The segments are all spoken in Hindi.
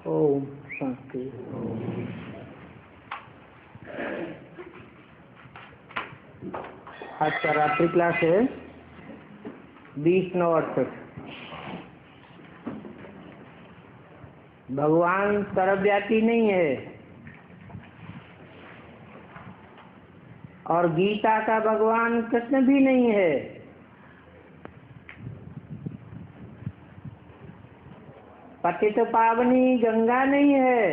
ओम शांति। आज का रात्रि क्लास है 20/9/68। भगवान सर्वव्यापी नहीं है और गीता का भगवान कृष्ण भी नहीं है। पतित पावनी गंगा नहीं है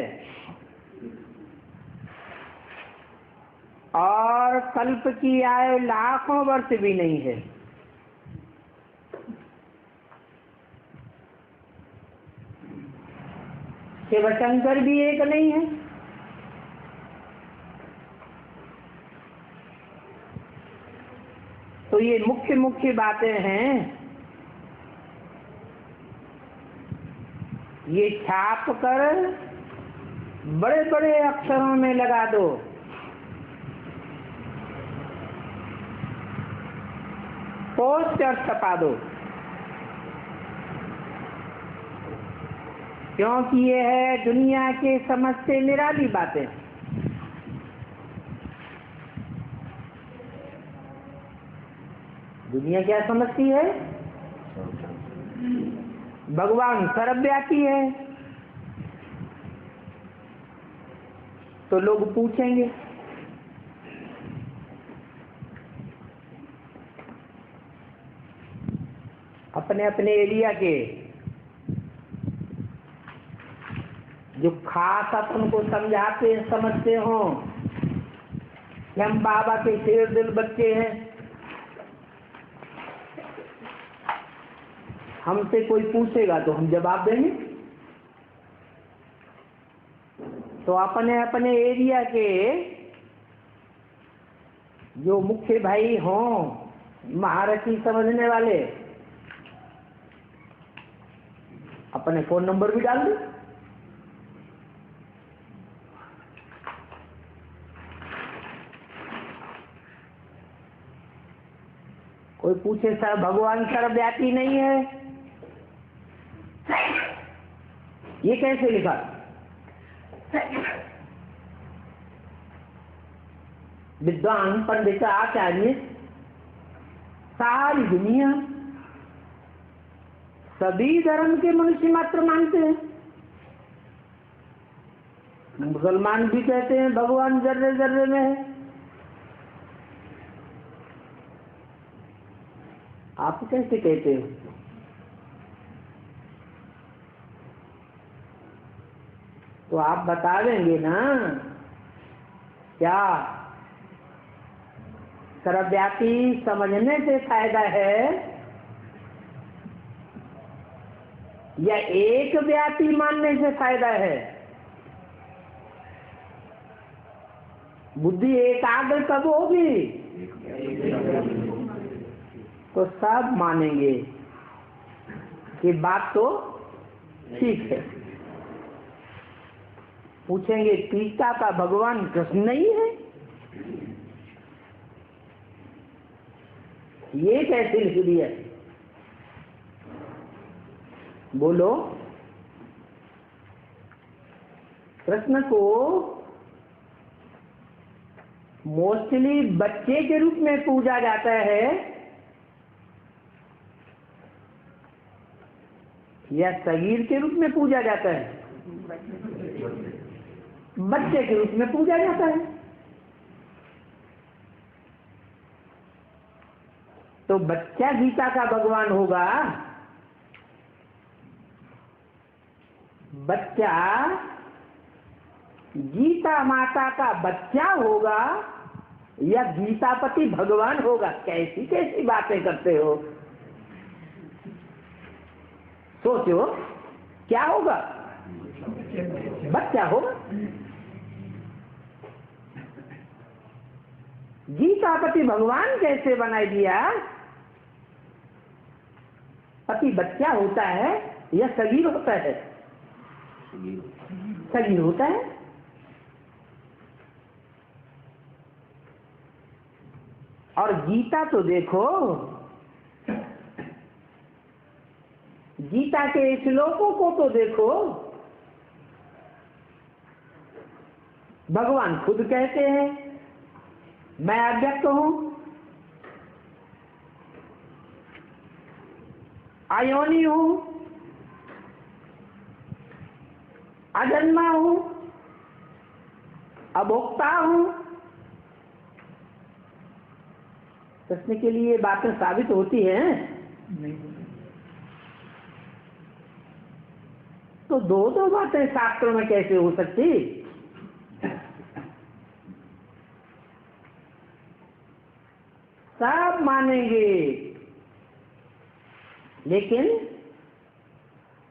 और कल्प की आयु लाखों वर्ष भी नहीं है। शिवशंकर भी एक नहीं है। तो ये मुख्य मुख्य बातें हैं, ये छाप कर बड़े बड़े अक्षरों में लगा दो। पोस्टर छपा दो, क्योंकि ये है दुनिया के समझ से निराली बातें। दुनिया क्या समझती है? भगवान सर्वव्यापी है। तो लोग पूछेंगे अपने अपने एरिया के जो खास अपन को समझाते समझते हो कि हम बाबा के शेर दिल बच्चे हैं, हमसे कोई पूछेगा तो हम जवाब देंगे। तो अपने अपने एरिया के जो मुख्य भाई हों, महारथी समझने वाले, अपने फोन नंबर भी डाल दो। कोई पूछे सर भगवान सर्वव्यापी नहीं है, ये कैसे लिखा? विद्वान पंडित आचार्य सारी दुनिया सभी धर्म के मनुष्य मात्र मानते हैं। मुसलमान भी कहते हैं भगवान जर्रे जर्रे में है। आप कैसे कहते हो? तो आप बता देंगे ना क्या सर्वव्यापी समझने से फायदा है या एक व्यापी मानने से फायदा है? बुद्धि एकाग्र कब होगी? तो सब मानेंगे कि बात तो ठीक है। पूछेंगे गीता का भगवान कृष्ण नहीं है, ये कैसे लिख दिया? बोलो। कृष्ण को मोस्टली बच्चे के रूप में पूजा जाता है या सगीर के रूप में पूजा जाता है? बच्चे के रूप में पूजा जाता है। तो बच्चा गीता का भगवान होगा, बच्चा गीता माता का बच्चा होगा या गीतापति भगवान होगा? कैसी कैसी बातें करते हो? सोचो, क्या होगा? बच्चा होगा। गीतापति भगवान कैसे बनाई दिया? पति बच्चा होता है या सगीर होता है? सगीर होता है। और गीता तो देखो, गीता के श्लोकों को तो देखो, भगवान खुद कहते हैं मैं अव्यक्त हूं, अयोनि हूं, अजन्मा हूं, अभोक्ता हूं। कृष्ण के लिए बातें साबित होती हैं नहीं। तो दो बातें शास्त्रों में कैसे हो सकती? सब मानेंगे, लेकिन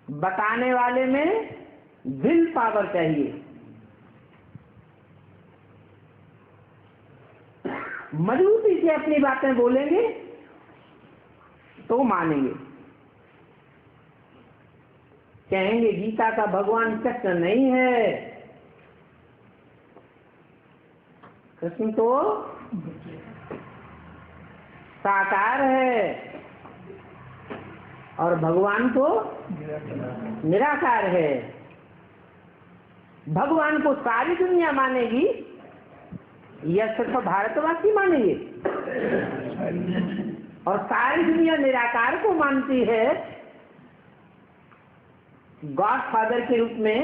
बताने वाले में विल पावर चाहिए। मजबूती से अपनी बातें बोलेंगे तो मानेंगे। कहेंगे गीता का भगवान कृष्ण नहीं है, कृष्ण तो साकार है और भगवान तो निराकार है। भगवान को सारी दुनिया मानेगी या सिर्फ भारतवासी मानेंगे? और सारी दुनिया निराकार को मानती है, गॉड फादर के रूप में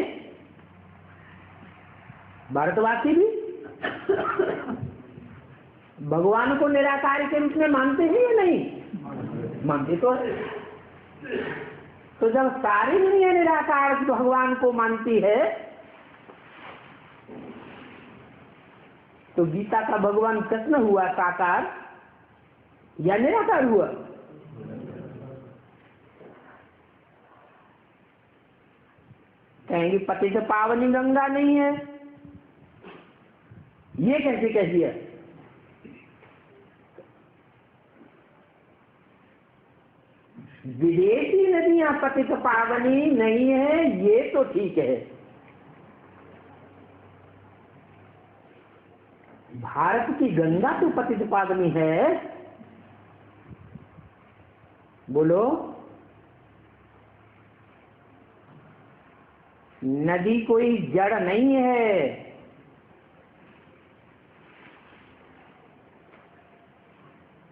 भारतवासी भी भगवान को निराकार के रूप में मानते हैं या नहीं? मानते तो है। तो जब सारी दुनिया निराकार भगवान को मानती है, तो गीता का भगवान कृष्ण हुआ साकार या निराकार हुआ? कहेंगे पतित पावनी गंगा नहीं है, ये कैसे कह दिया? विदेशी नदियां पतित पावनी नहीं है, ये तो ठीक है। भारत की गंगा तो पतित पावनी है, बोलो। नदी कोई जड़ नहीं है,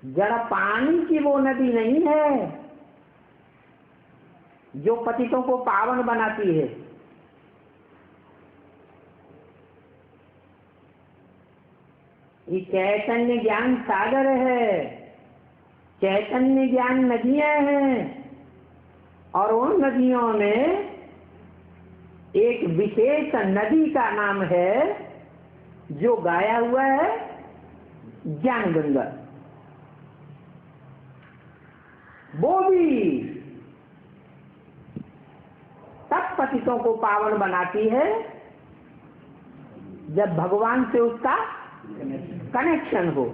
जड़ पानी की वो नदी नहीं है जो पतितों को पावन बनाती है। ये चैतन्य ज्ञान सागर है, चैतन्य ज्ञान नदियां हैं, और उन नदियों में एक विशेष नदी का नाम है जो गाया हुआ है ज्ञान गंगा। वो भी तब पतितों को पावन बनाती है जब भगवान से उसका कनेक्शन हो।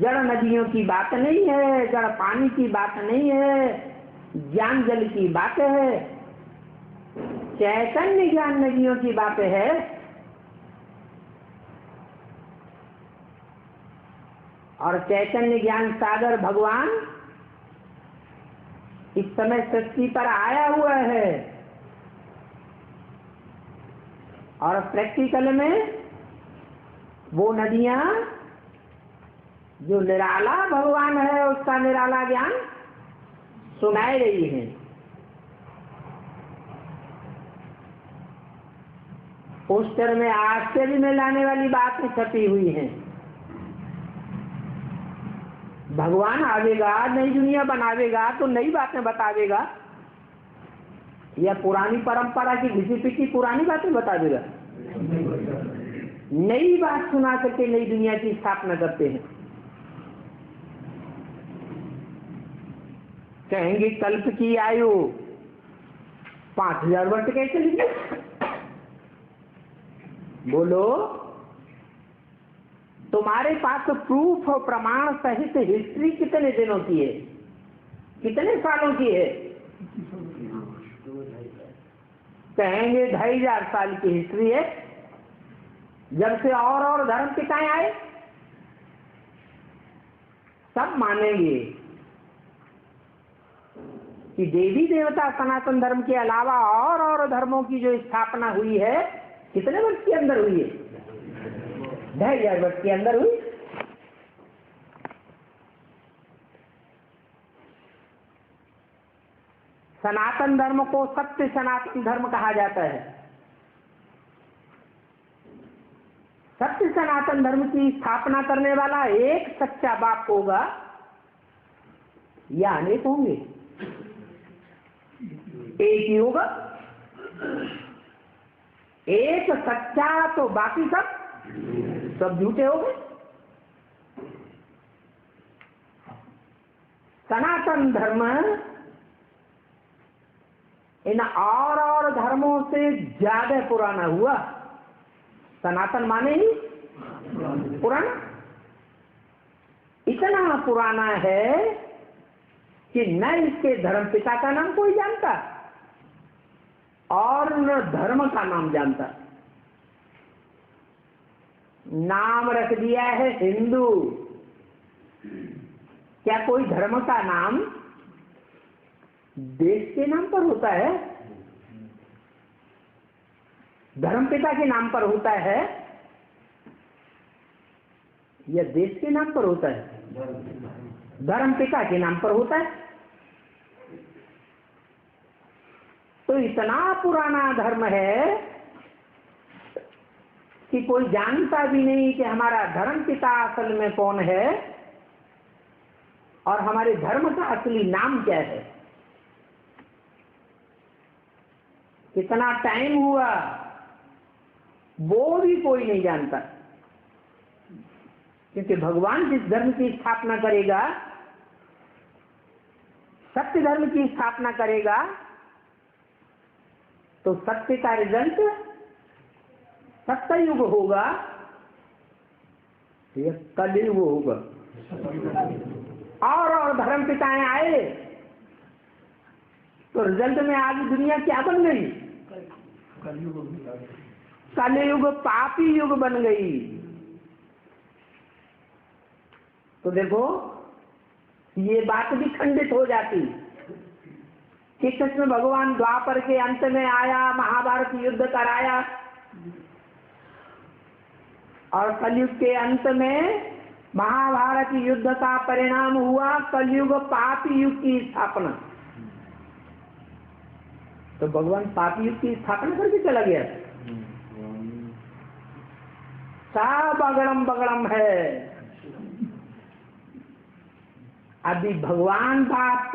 जड़ नदियों की बात नहीं है, जड़ पानी की बात नहीं है, ज्ञान जल की बात है, चैतन्य ज्ञान नदियों की बात है। और चैतन्य ज्ञान सागर भगवान इस समय सृष्टि पर आया हुआ है, और प्रैक्टिकल में वो नदियां जो निराला भगवान है उसका निराला ज्ञान सुनाई रही है। पोस्टर में आश्चर्य में लाने वाली बातें छपी हुई हैं। भगवान आवेगा, नई दुनिया बनावेगा तो नई बातें बतावेगा, या पुरानी परंपरा की घिसी पिटी पुरानी बातें बता देगा? नई बात सुना करके नई दुनिया की स्थापना करते हैं। कहेंगे कल्प की आयु 5000 वर्ष कैसे लिखी? बोलो, तुम्हारे पास प्रूफ और प्रमाण सहित हिस्ट्री कितने दिनों की है, कितने सालों की है? कहेंगे 2500 साल की हिस्ट्री है, जब से और धर्म पिताएं आए। सब मानेंगे कि देवी देवता सनातन धर्म के अलावा और धर्मों की जो स्थापना हुई है कितने वर्ष के अंदर हुई है? 2500 वर्ष के अंदर हुई। सनातन धर्म को सत्य सनातन धर्म कहा जाता है। सत्य सनातन धर्म की स्थापना करने वाला एक सच्चा बाप होगा या अनेक होंगे? एक ही होगा। एक सच्चा तो बाकी सब झूठे हो गए। सनातन धर्म इन और धर्मों से ज्यादा पुराना हुआ। सनातन माने ही पुराना। इतना पुराना है कि न इसके धर्म पिता का नाम कोई जानता और न धर्म का नाम जानता। नाम रख दिया है हिंदू। क्या कोई धर्म का नाम देश के नाम पर होता है? धर्म पिता के नाम पर होता है या देश के नाम पर होता है? धर्म पिता के नाम पर होता है। तो इतना पुराना धर्म है कि कोई जानता भी नहीं कि हमारा धर्म पिता असल में कौन है और हमारे धर्म का असली नाम क्या है। कितना टाइम हुआ वो भी कोई नहीं जानता, क्योंकि भगवान जिस धर्म की स्थापना करेगा, सत्य धर्म की स्थापना करेगा, तो सत्य का रिजल्ट सत्ययुग होगा या कलयुग होगा। और धर्म पिताएं आए तो रिजल्ट में आज दुनिया क्या बन गई? कलयुग पापी युग बन गई। तो देखो ये बात भी खंडित हो जाती कि कृष्ण भगवान द्वापर के अंत में आया, महाभारत युद्ध कराया और कलयुग के अंत में महाभारत युद्ध का परिणाम हुआ कलयुग पापी युग की स्थापना। तो भगवान पापी युग की स्थापना करके चला गया। सब अगड़म बगड़म है। अभी भगवान बाप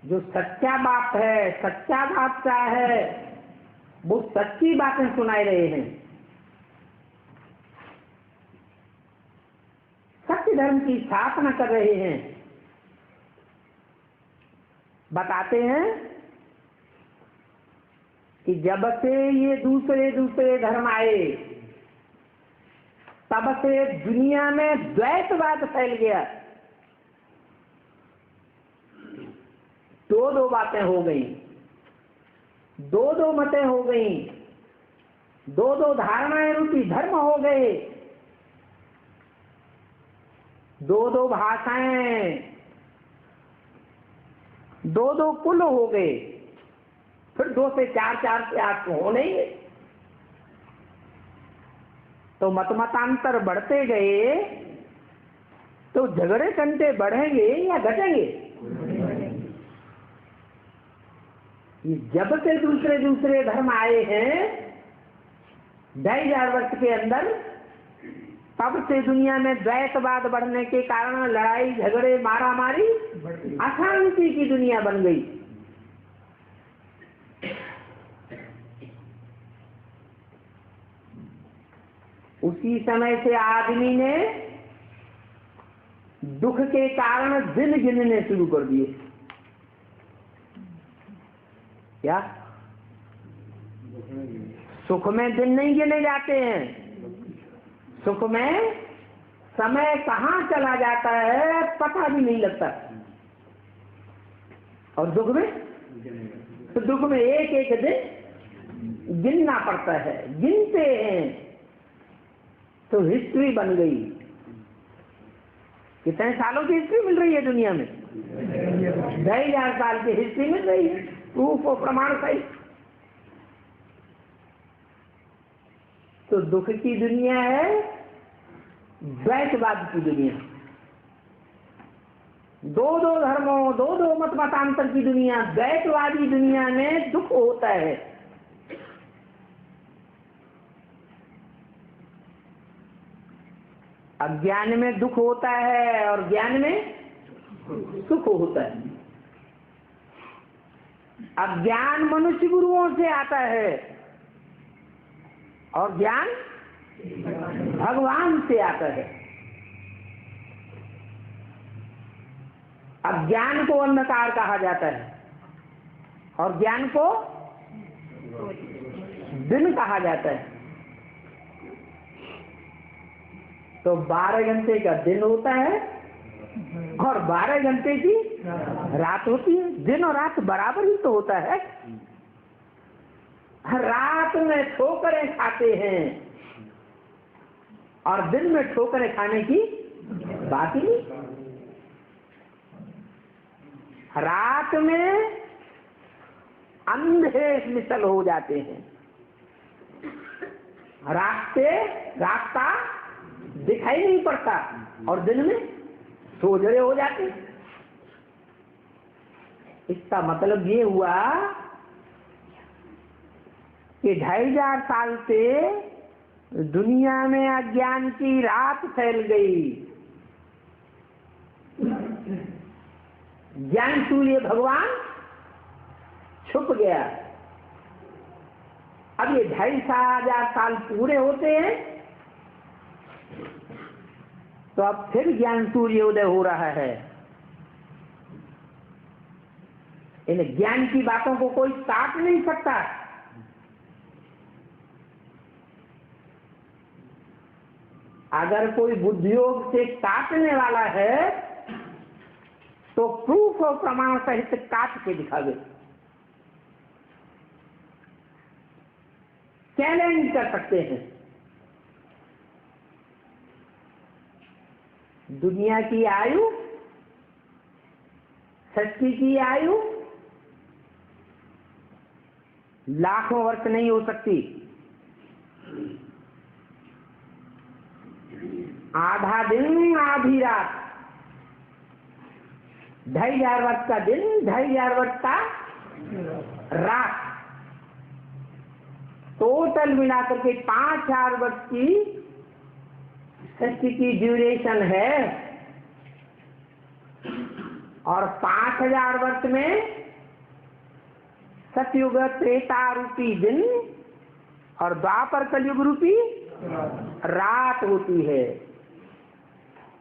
जो सच्चा बाप है, सच्चा बादशाह है, वो सच्ची बातें सुनाए रहे हैं। सत्य धर्म की स्थापना कर रहे हैं। बताते हैं कि जब से ये दूसरे धर्म आए तब से दुनिया में द्वैतवाद फैल गया। दो बातें हो गई, दो मतें हो गई, दो धारणाएं रूपी धर्म हो गए, दो भाषाएं, दो कुल हो गए, फिर 2 से 4 से 8 हो नहीं गए। तो मतांतर बढ़ते गए तो झगड़े कंटे बढ़ेंगे या घटेंगे? ये जब से दूसरे धर्म आए हैं 2500 वर्ष के अंदर, तब से दुनिया में द्वैतवाद बढ़ने के कारण लड़ाई झगड़े मारामारी अशांति की दुनिया बन गई। उसी समय से आदमी ने दुख के कारण दिन गिनने शुरू कर दिए। क्या सुख में दिन नहीं गिने जाते हैं? सुख में समय कहाँ चला जाता है पता भी नहीं लगता। और दुख में, तो दुख में एक दिन गिनना पड़ता है। गिनते हैं तो हिस्ट्री बन गई। कितने सालों की हिस्ट्री मिल रही है दुनिया में? 2,000 साल की हिस्ट्री मिल रही है, प्रूफ और प्रमाण सही। तो दुख की दुनिया है द्वैतवाद की दुनिया, दो धर्मों, दो मत मतांतर की दुनिया। द्वैतवादी दुनिया में दुख होता है, अज्ञान में दुख होता है और ज्ञान में सुख होता है। अज्ञान मनुष्य गुरुओं से आता है और ज्ञान भगवान से आता है। अज्ञान को अंधकार कहा जाता है और ज्ञान को दिन कहा जाता है। तो 12 घंटे का दिन होता है और 12 घंटे की रात होती है। दिन और रात बराबर ही तो होता है। रात में ठोकरें खाते हैं और दिन में ठोकरें खाने की बात ही नहीं। रात में अंधे मिसल हो जाते हैं, रास्ता दिखाई नहीं पड़ता और दिन में सोजरे हो जाते। इसका मतलब ये हुआ कि 2,500 साल से दुनिया में अज्ञान की रात फैल गई, ज्ञान सूर्य भगवान छुप गया। अब ये 2,500 साल पूरे होते हैं तो अब फिर ज्ञान सूर्योदय हो रहा है। इन ज्ञान की बातों को कोई काट नहीं सकता। अगर कोई बुद्धियोग से काटने वाला है तो प्रूफ और प्रमाण सहित काट के दिखावे, चैलेंज कर सकते हैं। दुनिया की आयु, सृष्टि की आयु लाखों वर्ष नहीं हो सकती। आधा दिन आधी रात, 2,500 वर्ष का दिन, 2,500 वर्ष का रात, टोटल मिलाकर के 5,000 वर्ष की सृष्टि की ड्यूरेशन है। और 5,000 वर्ष में सतयुग त्रेता रूपी दिन और द्वापर कलयुग रूपी रात होती है।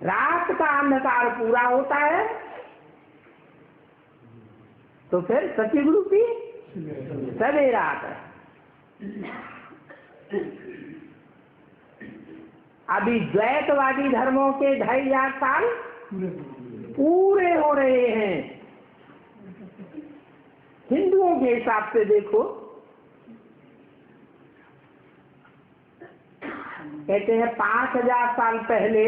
रात का अंधकार पूरा होता है तो फिर सतयुग रूपी सवेरा आता है। अभी द्वैतवादी धर्मों के 2,500 साल पूरे हो रहे हैं। हिंदुओं के हिसाब से देखो, कहते हैं 5,000 साल पहले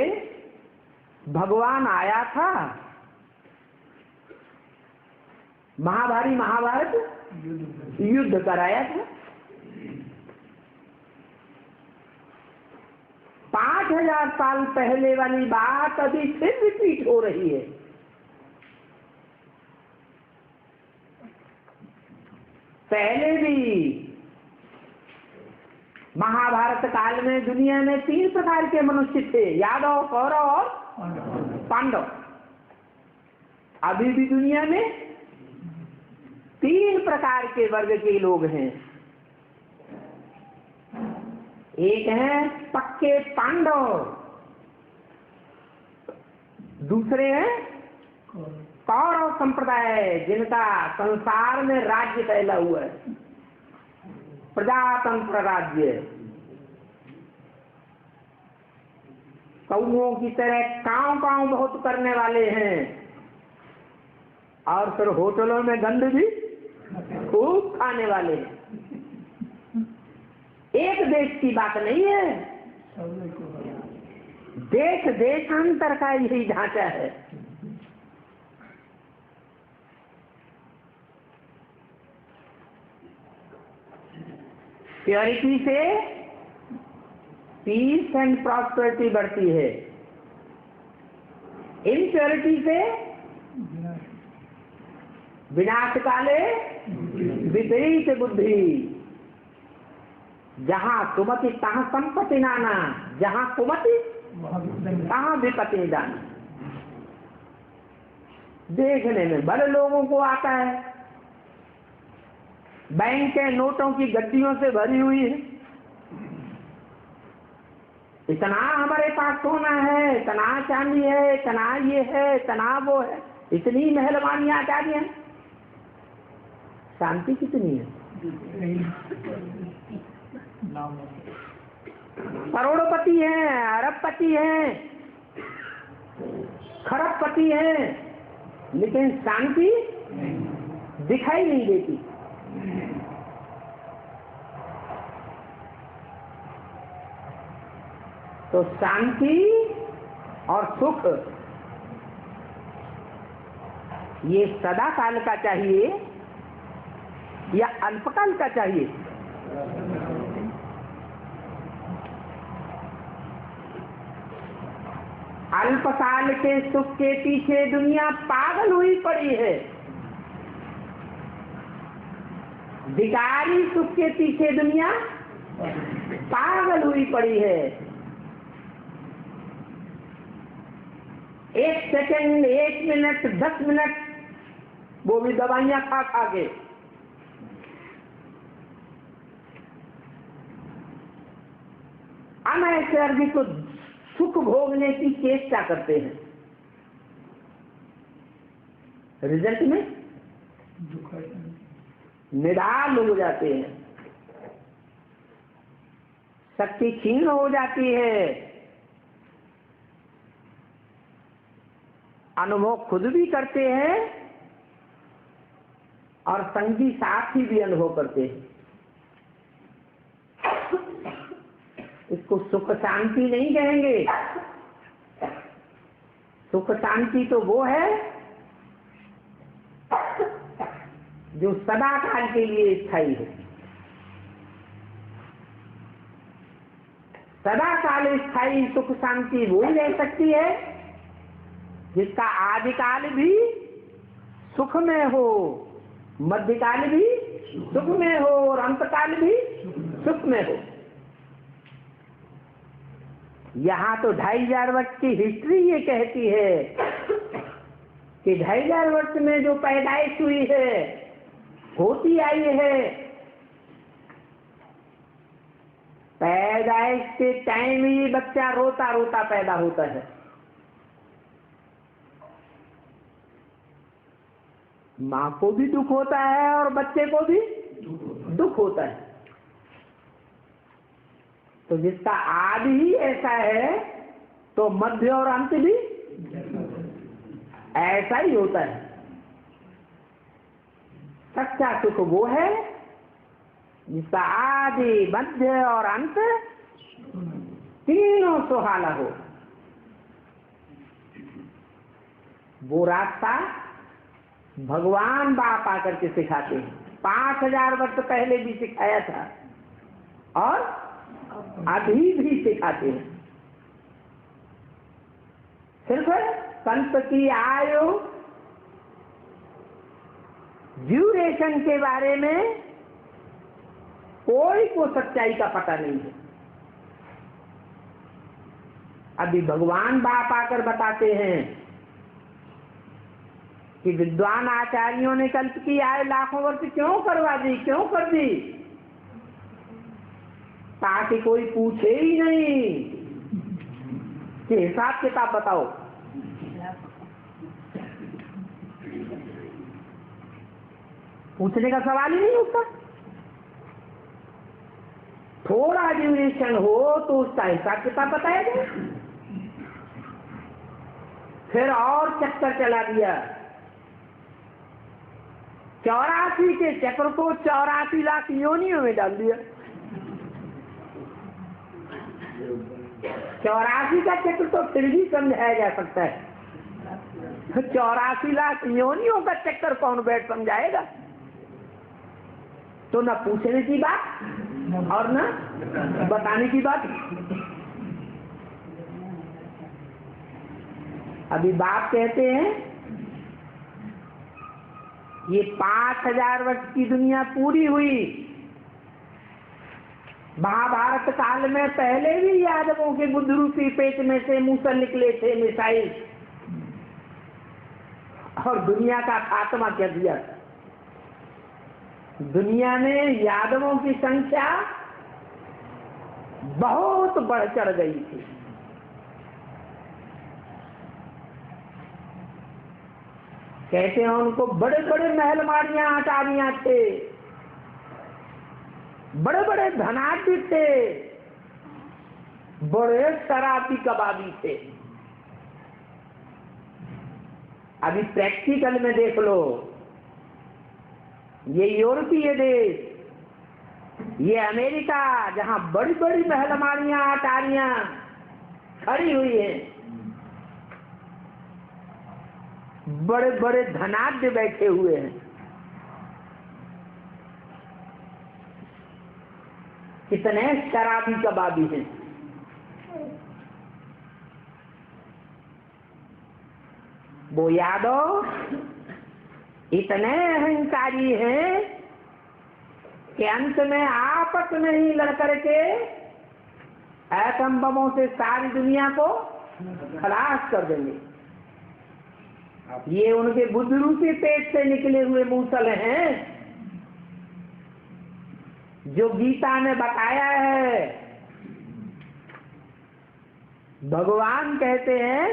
भगवान आया था, महाभारत युद्ध कराया था। 5,000 साल पहले वाली बात अभी फिर रिपीट हो रही है। पहले भी महाभारत काल में दुनिया में 3 प्रकार के मनुष्य थे, यादव, कौरव और पांडव। अभी भी दुनिया में 3 प्रकार के वर्ग के लोग हैं। एक है पक्के पांडव, दूसरे हैं कौरव संप्रदाय, जिनका संसार में राज्य फैला हुआ है, प्रजातंत्र राज्य। कौओं की तरह कांव कांव बहुत करने वाले हैं और फिर होटलों में गंद भी खूब खाने वाले हैं। एक देश की बात नहीं है, देश देशांतर का यही ढांचा है। प्योरिटी से पीस एंड प्रॉस्पेरिटी बढ़ती है, इम्प्योरिटी से विनाश काले विपरीत बुद्धि। जहां सुमति तहां संपत्ति नाना, जहां कुमति तहां विपत्ति दाना। देखने में बड़े लोगों को आता है, बैंक के नोटों की गड्डियों से भरी हुई है, इतना हमारे पास सोना है, इतना चांदी है, इतना ये है, इतना वो है, इतनी मेहरबानियां आचार्य हैं, शांति कितनी है? करोड़पति हैं, अरबपति हैं, खरबपति हैं, लेकिन शांति दिखाई नहीं देती। तो शांति और सुख ये सदा काल का चाहिए या अल्पकाल का चाहिए? अल्पकाल के सुख के पीछे दुनिया पागल हुई पड़ी है, विकारी सुख के पीछे दुनिया पागल हुई पड़ी है। 1 सेकंड, 1 मिनट, 10 मिनट, वो भी दवाइयां खा खा के। अनैसर्गिक को सुख भोगने की चेष्टा करते हैं, रिजल्ट में निराल हो जाते हैं, शक्ति क्षीण हो जाती है, अनुभव खुद भी करते हैं और संगी साथी भी अनुभव करते हैं। इसको सुख शांति नहीं कहेंगे। सुख शांति तो वो है जो सदा काल के लिए स्थायी है। सदा काल स्थायी सुख शांति वो ही रह सकती है जिसका आदिकाल भी सुख में हो, मध्यकाल भी सुख में हो और अंतकाल भी सुख में हो। यहाँ तो 2500 वर्ष की हिस्ट्री ये कहती है कि 2500 वर्ष में जो पैदाइश हुई है, होती आई है, पैदाइश के टाइम ही बच्चा रोता रोता पैदा होता है। माँ को भी दुख होता है और बच्चे को भी दुख होता है। तो जिसका आदि ही ऐसा है तो मध्य और अंत भी ऐसा ही होता है। सच्चा सुख वो है जिसका आदि, मध्य और अंत तीनों सुहाना हो। वो रास्ता भगवान बाप आकर के सिखाते हैं। 5000 वर्ष पहले भी सिखाया था और अभी भी सिखाते हैं। सिर्फ संत की आयु ड्यूरेशन के बारे में कोई को सच्चाई का पता नहीं है। अभी भगवान बाप आकर बताते हैं कि विद्वान आचार्यों ने कल्प की आयु लाखों वर्ष क्यों करवा दी, क्यों कर दी, ताकि कोई पूछे ही नहीं कि हिसाब किताब बताओ। पूछने का सवाल ही नहीं उठता। थोड़ा ड्यूरेशन हो तो उसका हिसाब किताब बताया जाए। फिर और चक्कर चला दिया। 84 के चक्र को 84 लाख योनियों में डाल दिया। 84 का चक्र तो फिर भी समझाया जा सकता है। 84 लाख योनियों का चक्कर कौन बैठ समझाएगा? तो न पूछने की बात और ना बताने की बात। अभी बाप कहते हैं ये 5000 वर्ष की दुनिया पूरी हुई। महाभारत काल में पहले भी यादवों के बुद्ध रूपी पेट में से मूसल निकले थे मिसाइल, और दुनिया का खात्मा कर दिया। दुनिया में यादवों की संख्या बहुत बढ़ चढ़ गई थी। कहते हैं उनको बड़े बड़े महल माड़ियां अटारियां थे, बड़े बड़े धनाढ्य थे, बड़े शराबी कबाबी थे। अभी प्रैक्टिकल में देख लो, ये यूरोपीय देश, ये अमेरिका, जहां बड़ी बड़ी महलमारियां अटारियां खड़ी हुई हैं, बड़े बड़े धनाढ्य बैठे हुए हैं, कितने शराबी कबाबी हैं। वो यादव इतने अहंकारी हैं कि अंत में आपस में ही लड़ करके एटम बमों से सारी दुनिया को खलास कर देंगे। ये उनके बुद्ध रूपी पेट से निकले हुए मूसल हैं, जो गीता ने बताया है। भगवान कहते हैं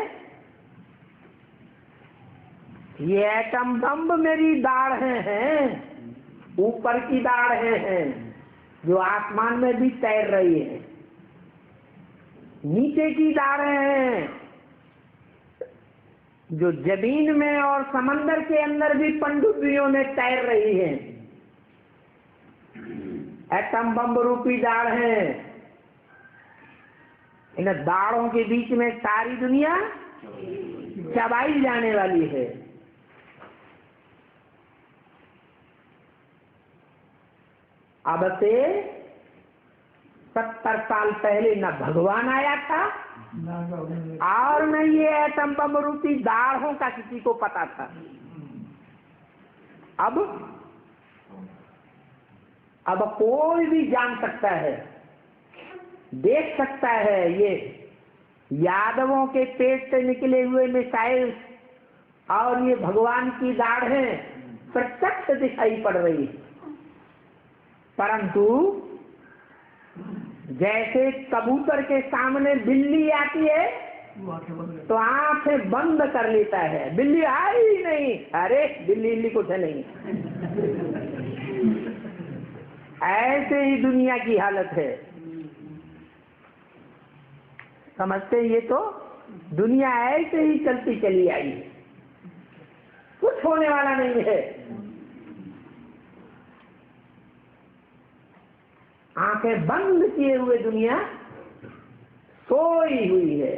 ये एटम बम मेरी दाढ़ें हैं, ऊपर की दाढ़ें हैं जो आसमान में भी तैर रही है, नीचे की दाढ़ें हैं जो जमीन में और समंदर के अंदर भी पनडुब्बियों में तैर रही है। एटम बम रूपी दाढ़ें, इन दाढ़ों के बीच में सारी दुनिया चबाई जाने वाली है। अब से 70 साल पहले न भगवान आया था और न ये एटम बम रूपी दाढ़ों का किसी को पता था। अब कोई भी जान सकता है, देख सकता है। ये यादवों के पेट से निकले हुए मिसाइल और ये भगवान की दाढ़ें प्रत्यक्ष दिखाई पड़ रही है। परंतु जैसे कबूतर के सामने बिल्ली आती है तो आंखें बंद कर लेता है, बिल्ली आई ही नहीं, अरे बिल्ली कुछ नहीं। ऐसे ही दुनिया की हालत है। समझते, ये तो दुनिया ऐसे ही चलती चली आई है, कुछ होने वाला नहीं है। आंखें बंद किए हुए दुनिया सोई हुई है।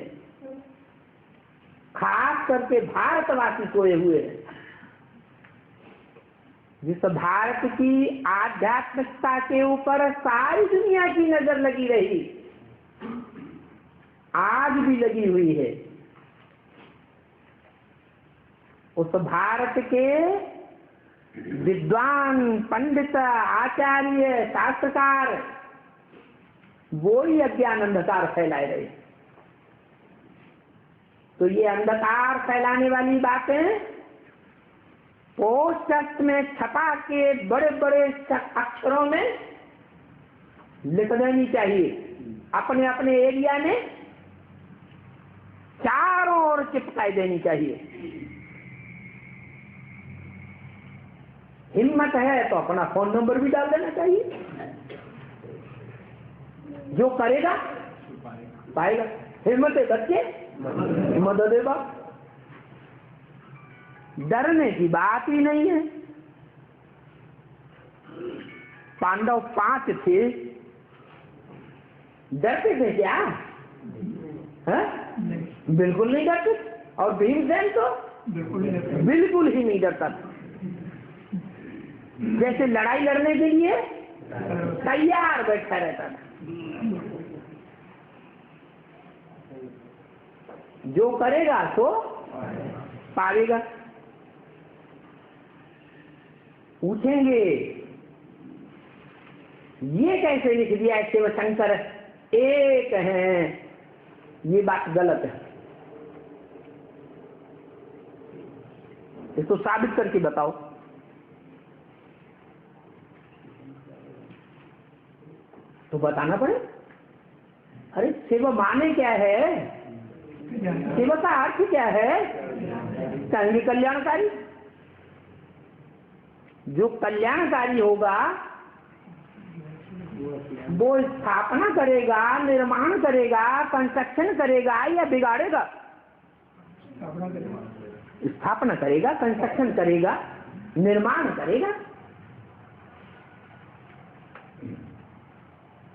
खास करके भारतवासी सोए हुए हैं। जिस भारत की आध्यात्मिकता के ऊपर सारी दुनिया की नजर लगी रही, आज भी लगी हुई है, उस भारत के विद्वान, पंडित, आचार्य, शास्त्रकार वो ही अज्ञान अंधकार फैलाए रहे। तो ये अंधकार फैलाने वाली बातें पोस्टर्स में छपा के बड़े बड़े अक्षरों में लिख देनी चाहिए। अपने अपने एरिया में चारों ओर चिपकाई देनी चाहिए। हिम्मत है तो अपना फोन नंबर भी डाल देना चाहिए। जो करेगा पाएगा। हिम्मत है बच्चे, मदद देगा। डरने की बात ही नहीं है। पांडव 5 थे, डरते थे क्या? है? बिल्कुल नहीं डरते। और भीमसेन तो बिल्कुल ही नहीं डरता था। जैसे लड़ाई लड़ने के लिए तैयार बैठा रहता था। जो करेगा तो पावेगा। पूछेंगे ये कैसे लिख दिया है शिव शंकर एक है, ये बात गलत है, इसको साबित करके बताओ। तो बताना पड़े। अरे शिव माने क्या है, शिव का अर्थ क्या है? कहेंगे कल्याणकारी। जो कल्याणकारी होगा वो स्थापना करेगा, निर्माण करेगा, कंस्ट्रक्शन करेगा या बिगाड़ेगा? स्थापना करेगा, कंस्ट्रक्शन करेगा, निर्माण करेगा।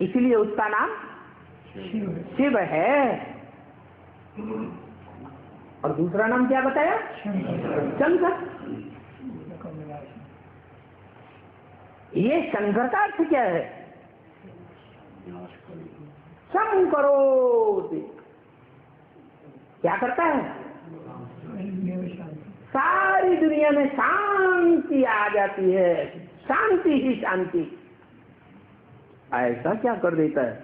इसलिए उसका नाम शिव है। और दूसरा नाम क्या बताया? शंकर। ये शंकर का अर्थ क्या है? शंकरोति, क्या करता है? सारी दुनिया में शांति आ जाती है, शांति ही शांति। ऐसा क्या कर देता है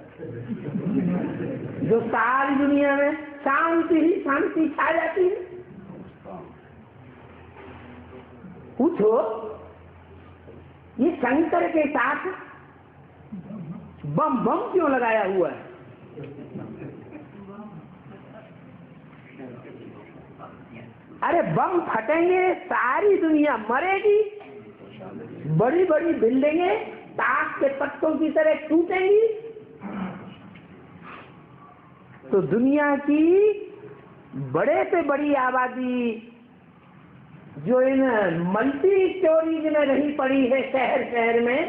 जो सारी दुनिया में शांति ही शांति छा जाती है? पूछो, ये शंकर के साथ बम बम क्यों लगाया हुआ है? अरे बम फटेंगे, सारी दुनिया मरेगी, बड़ी बड़ी बिल्डिंगें ताश के पत्तों की तरह टूटेंगी। तो दुनिया की बड़े से बड़ी आबादी जो इन मल्टी स्टोरीज में रही पड़ी है शहर शहर में,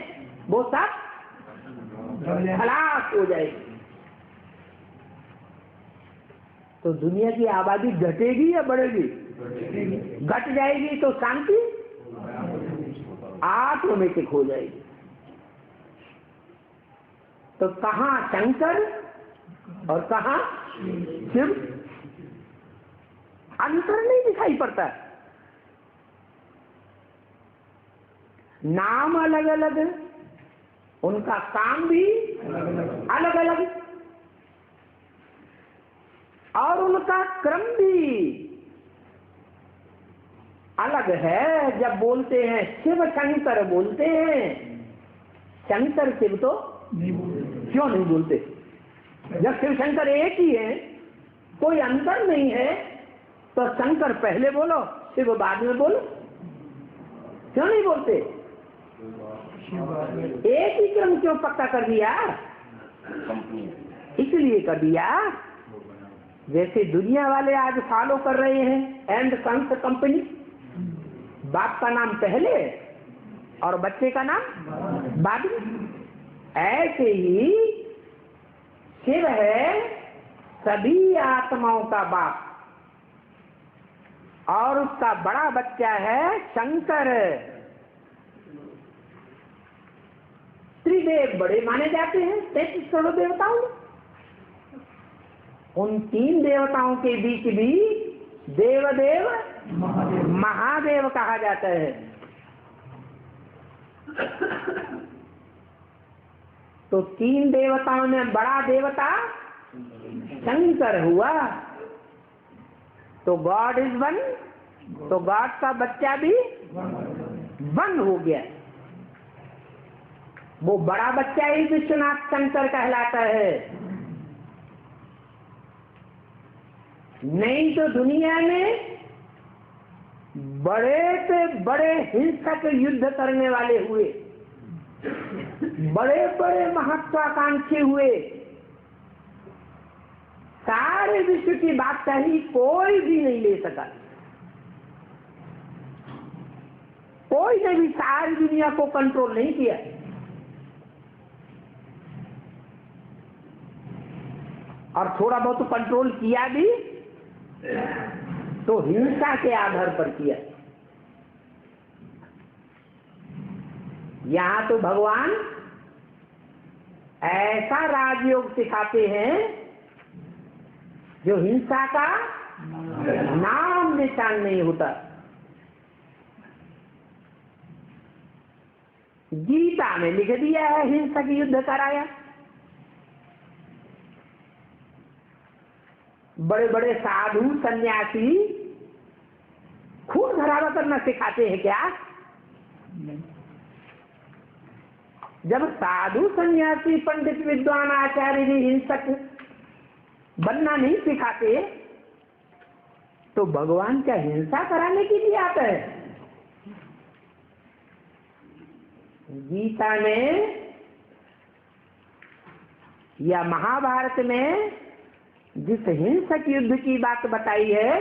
वो सब हलाक हो जाएगी। तो दुनिया की आबादी घटेगी या बढ़ेगी? घट जाएगी तो शांति ऑटोमेटिक हो जाएगी। तो कहाँ शंकर और कहाँ शिव? अंतर नहीं दिखाई पड़ता। नाम अलग अलग, उनका काम भी अलग अलग, और उनका क्रम भी अलग है। जब बोलते हैं शिव शंकर बोलते हैं, शंकर शिव तो क्यों नहीं बोलते? जब शिव शंकर एक ही है, कोई अंतर नहीं है, तो शंकर पहले बोलो, शिव बाद में बोलो। क्यों नहीं बोलते? एक ही क्रम क्यों पक्का कर दिया? इसलिए कर दिया जैसे दुनिया वाले आज फॉलो कर रहे हैं एंड सन्स कंपनी, बाप का नाम पहले और बच्चे का नाम बाद में। ऐसे ही शिव है सभी आत्माओं का बाप, और उसका बड़ा बच्चा है शंकर। त्रिदेव बड़े माने जाते हैं 33 करोड़ देवताओं में। उन 3 देवताओं के बीच भी देवदेव महादेव कहा जाता है। तो 3 देवताओं में बड़ा देवता शंकर हुआ। तो गॉड इज वन, तो गॉड का बच्चा भी वन हो गया। वो बड़ा बच्चा ही विश्वनाथ शंकर कहलाता है। नहीं तो दुनिया में बड़े से बड़े हिंसक युद्ध करने वाले हुए, बड़े बड़े महत्वाकांक्षी हुए, सारे विश्व की बात कही, कोई भी नहीं ले सका। कोई ने भी सारी दुनिया को कंट्रोल नहीं किया। और थोड़ा बहुत कंट्रोल किया भी तो हिंसा के आधार पर किया। यहाँ तो भगवान ऐसा राजयोग सिखाते हैं जो हिंसा का नाम निशान नहीं होता। गीता में लिख दिया है हिंसक युद्ध कराया। बड़े बड़े साधु सन्यासी खून खराबा करना सिखाते हैं क्या? जब साधु सन्यासी पंडित विद्वान आचार्य जी हिंसक बनना नहीं सिखाते तो भगवान क्या हिंसा कराने के लिए आता है? गीता में या महाभारत में जिस हिंसक युद्ध की बात बताई है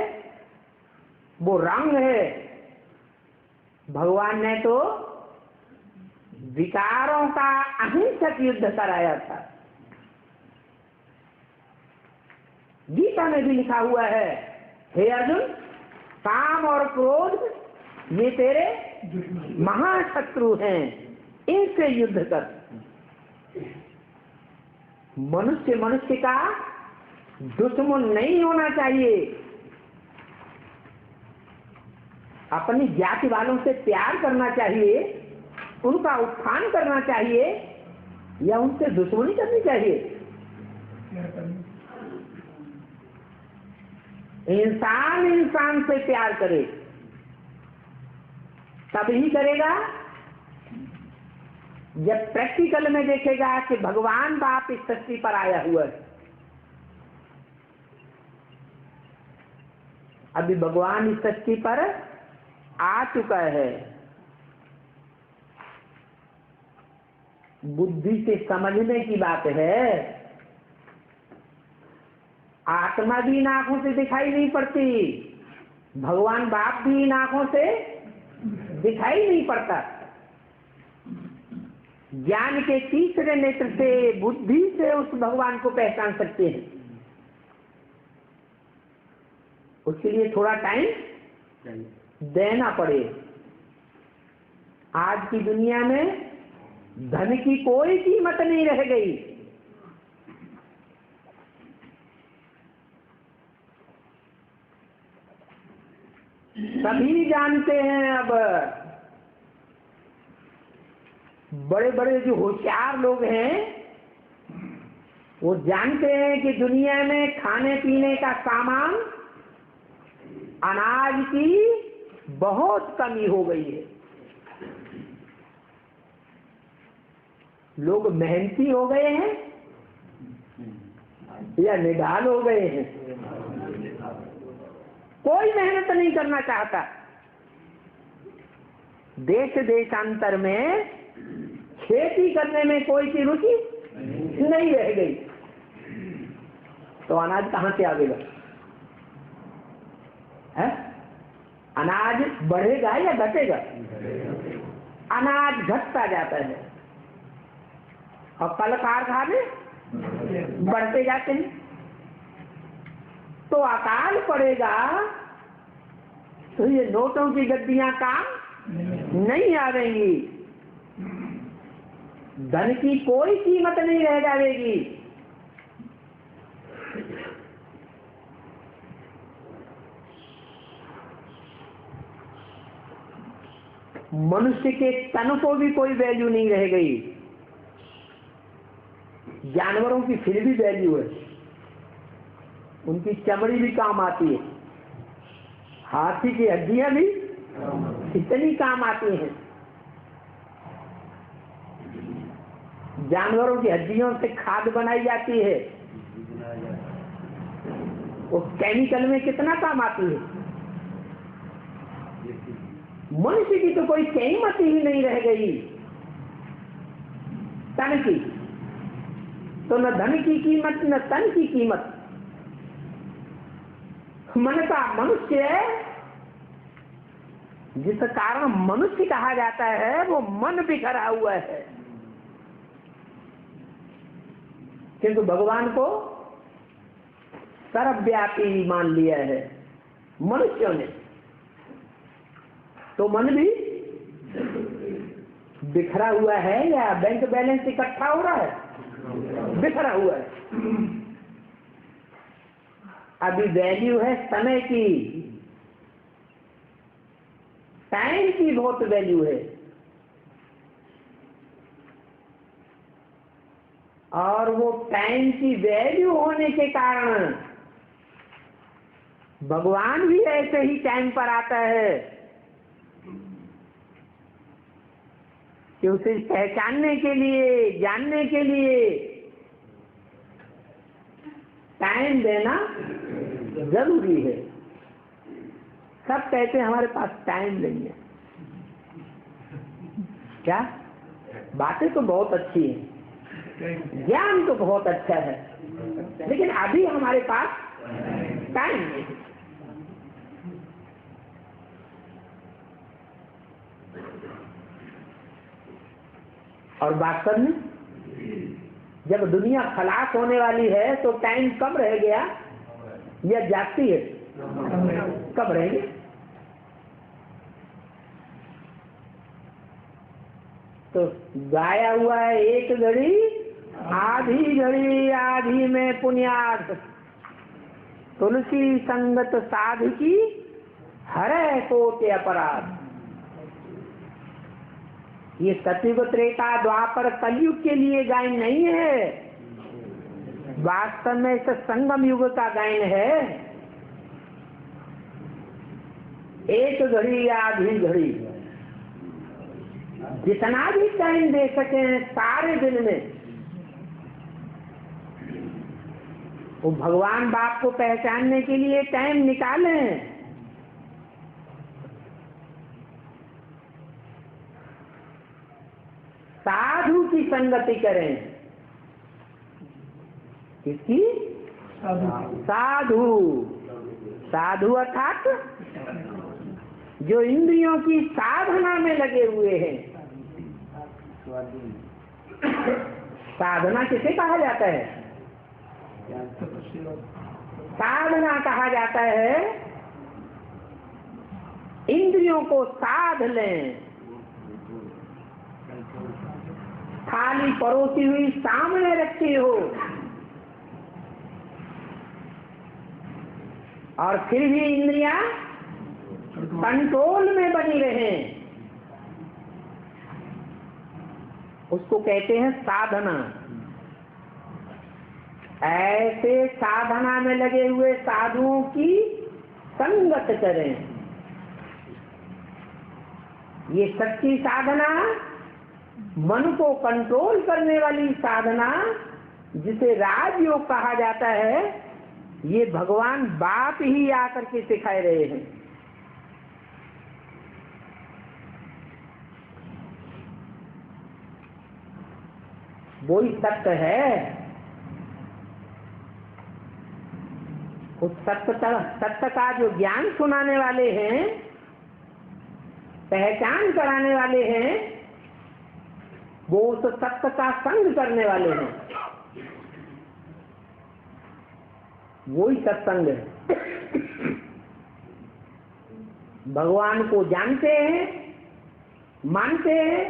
वो रंग है। भगवान ने तो विकारों का अहिंसक युद्ध कराया था। गीता में भी लिखा हुआ है, हे अर्जुन, काम और क्रोध ये तेरे महाशत्रु हैं, इनसे युद्ध कर। मनुष्य मनुष्य का दुश्मन नहीं होना चाहिए। अपनी जाति वालों से प्यार करना चाहिए, उनका उत्थान करना चाहिए या उनसे दुश्मनी करनी चाहिए? इंसान इंसान से प्यार करे तभी करेगा जब प्रैक्टिकल में देखेगा कि भगवान बाप इस सृष्टि पर आया हुआ है। अभी भगवान इस सृष्टि पर आ चुका है। बुद्धि से समझने की बात है। आत्मा भी इन आंखों से दिखाई नहीं पड़ती, भगवान बाप भी इन आंखों से दिखाई नहीं पड़ता। ज्ञान के तीसरे नेत्र से, बुद्धि से उस भगवान को पहचान सकते हैं। उसके लिए थोड़ा टाइम देना पड़े। आज की दुनिया में धन की कोई कीमत नहीं रह गई। सभी जानते हैं। अब बड़े बड़े जो होशियार लोग हैं वो जानते हैं कि दुनिया में खाने पीने का सामान, अनाज की बहुत कमी हो गई है। लोग मेहनती हो गए हैं या निढाल हो गए हैं? कोई मेहनत नहीं करना चाहता। देश देशांतर में खेती करने में कोई की रुचि नहीं रह गई, तो अनाज कहां से आवेगा? है? अनाज बढ़ेगा या घटेगा? अनाज घटता जाता है और कल कारखाने बढ़ते जाते हैं। तो अकाल पड़ेगा तो ये नोटों की गड्डियां काम नहीं आवेंगी, धन की कोई कीमत नहीं रह जाएगी। मनुष्य के तन को भी कोई वैल्यू नहीं रह गई। जानवरों की फिर भी वैल्यू है, उनकी चमड़ी भी काम आती है, हाथी की हड्डियां भी इतनी काम आती हैं। जानवरों की हड्डियों से खाद बनाई जाती है, वो केमिकल में कितना काम आती है। मनुष्य की तो कोई कीमत ही नहीं रह गई तन की। तो न धन की कीमत न तन की कीमत। मन का मनुष्य है, जिस कारण मनुष्य कहा जाता है वो मन बिखरा हुआ है। किंतु भगवान को सर्वव्यापी मान लिया है मनुष्यों ने, तो मन भी बिखरा हुआ है या बैंक बैलेंस इकट्ठा हो रहा है? बिखरा हुआ है। अभी वैल्यू है समय की, टाइम की बहुत वैल्यू है। और वो टाइम की वैल्यू होने के कारण भगवान भी ऐसे ही टाइम पर आता है कि उसे पहचानने के लिए, जानने के लिए टाइम देना जरूरी है। सब कहते हैं हमारे पास टाइम नहीं है। क्या बातें तो बहुत अच्छी हैं, ज्ञान तो बहुत अच्छा है, लेकिन अभी हमारे पास टाइम नहीं है। और वास्तव में जब दुनिया खलास होने वाली है तो टाइम कम रह गया या जाती है? कब रहेंगे? तो गाया हुआ है, एक घड़ी आधी घड़ी आधी में पुण्यार्थ, तुलसी संगत साधु की हरे कोटि अपराध। ये सतयुग त्रेता द्वापर कलयुग के लिए गायन नहीं है, वास्तव में इस संगम युग का गायन है। एक घड़ी आधी घड़ी, जितना भी टाइम दे सके सारे दिन में, वो भगवान बाप को पहचानने के लिए टाइम निकालें। साधु की संगति करें। किसकी? साधु। साधु अर्थात जो इंद्रियों की साधना में लगे हुए हैं। साधना किसे कहा जाता है? साधना कहा जाता है इंद्रियों को साध लें, थाली परोसी हुई सामने रखी हो और फिर भी इंद्रियां कंट्रोल में बनी रहें, उसको कहते हैं साधना। ऐसे साधना में लगे हुए साधुओं की संगत करें। ये सच्ची साधना, मन को कंट्रोल करने वाली साधना, जिसे राजयोग कहा जाता है, ये भगवान बाप ही आकर के सिखाए रहे हैं। वही सत्य है। उस सत्य का जो ज्ञान सुनाने वाले हैं, पहचान कराने वाले हैं, वो उस सत्य का संग करने वाले हैं। वही सत्संग है। भगवान को जानते हैं, मानते हैं,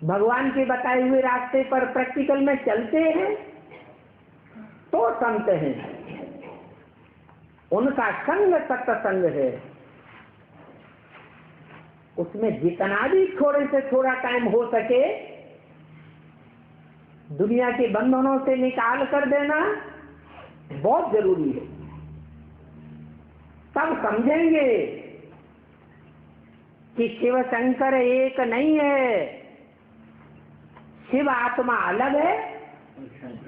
भगवान के बताए हुए रास्ते पर प्रैक्टिकल में चलते हैं, तो संत हैं। उनका संग सत्संग है। उसमें जितना भी थोड़े से थोड़ा टाइम हो सके दुनिया के बंधनों से निकाल कर देना बहुत जरूरी है। तब समझेंगे कि शिव शंकर एक नहीं है, शिव आत्मा अलग है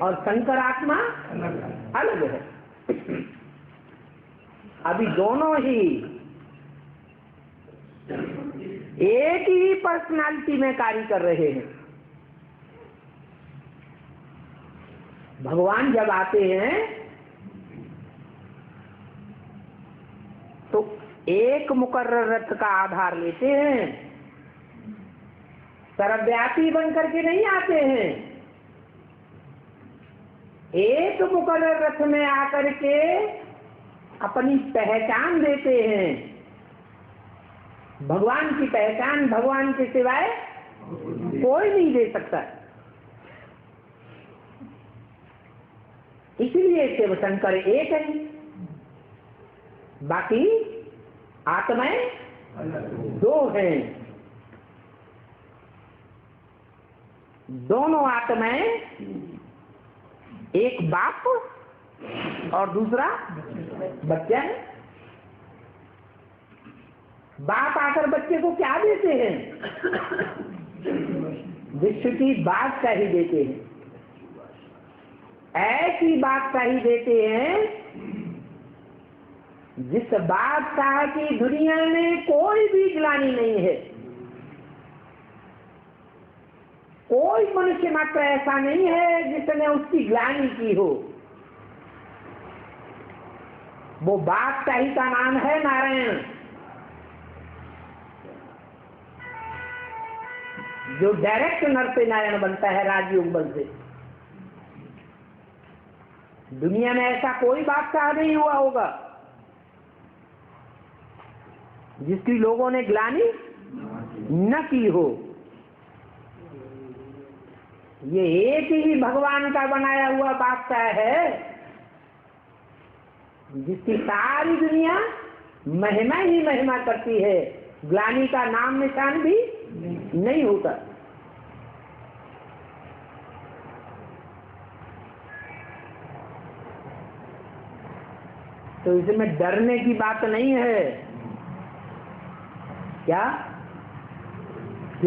और शंकर आत्मा अलग है। अभी दोनों ही एक ही पर्सनालिटी में कार्य कर रहे हैं। भगवान जब आते हैं तो एक मुकर्रर रथ का आधार लेते हैं, सर्वव्यापी बन करके नहीं आते हैं। एक मुकर्रर रथ में आकर के अपनी पहचान देते हैं। भगवान की पहचान भगवान के सिवाय कोई नहीं दे सकता। इसलिए शिव शंकर एक है, बाकी आत्माएं दो हैं। दोनों आत्माएं, एक बाप और दूसरा बच्चा है। बाप आकर बच्चे को क्या देते हैं? विश्व की बादशाही देते हैं। ऐसी बादशाही देते हैं जिस बादशाह की दुनिया में कोई भी ग्लानि नहीं है। कोई मनुष्य मात्र ऐसा नहीं है जिसने उसकी ग्लानि की हो। वो बादशाही का नाम है नारायण, जो डायरेक्ट नर से नारायण बनता है राजयोग बल से। दुनिया में ऐसा कोई बादशाह नहीं हुआ होगा जिसकी लोगों ने ग्लानि न की हो। ये एक ही भगवान का बनाया हुआ बादशाह है जिसकी सारी दुनिया महिमा ही महिमा करती है, ग्लानि का नाम निशान भी नहीं होता। तो इसमें डरने की बात नहीं है। क्या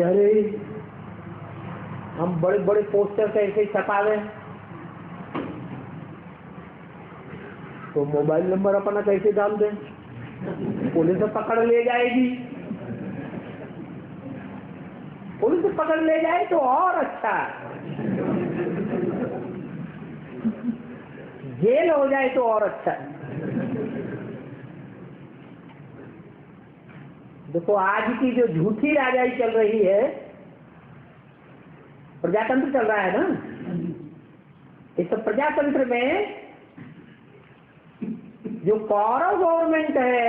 अरे हम बड़े बड़े पोस्टर कैसे छपा दें, तो मोबाइल नंबर अपना कैसे डाल दें, पुलिस पकड़ ले जाएगी। पुलिस पकड़ ले जाए तो और अच्छा, जेल हो जाए तो और अच्छा। देखो आज की जो झूठी राजाई चल रही है, प्रजातंत्र चल रहा है ना, इस प्रजातंत्र में जो कौरव गवर्नमेंट है,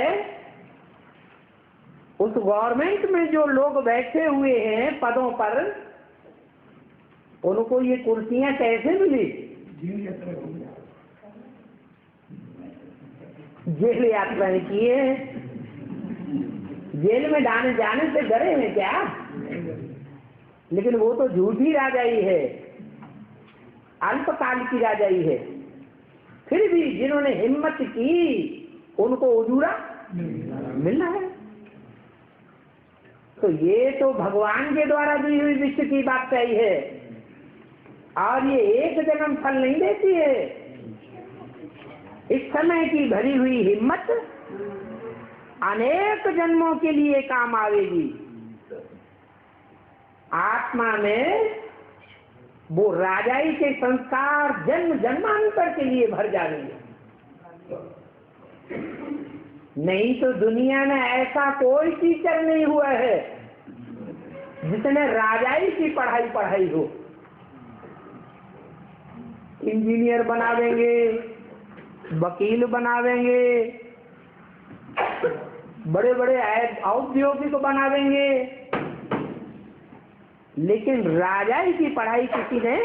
उस गवर्नमेंट में जो लोग बैठे हुए हैं पदों पर, उनको ये कुर्सियां कैसे मिली? जेल यात्राएं किए। जेल में जाने से डरे हैं क्या? लेकिन वो तो झूठी राजाई है, अल्पकाल की राजाई है। फिर भी जिन्होंने हिम्मत की उनको उजूरा मिलना है। तो ये तो भगवान के द्वारा दी हुई विश्व की बात सही है, और ये एक जन्म फल नहीं देती है। इस समय की भरी हुई हिम्मत अनेक जन्मों के लिए काम आवेगी। आत्मा में वो राजाई के संस्कार जन्म जन्मांतर के लिए भर जाएंगे। नहीं तो दुनिया में ऐसा कोई टीचर नहीं हुआ है जिसने राजाई की पढ़ाई हो। इंजीनियर बना देंगे, वकील बना देंगे, बड़े बड़े औद्योगिक बना देंगे, लेकिन राजाई की पढ़ाई किसी ने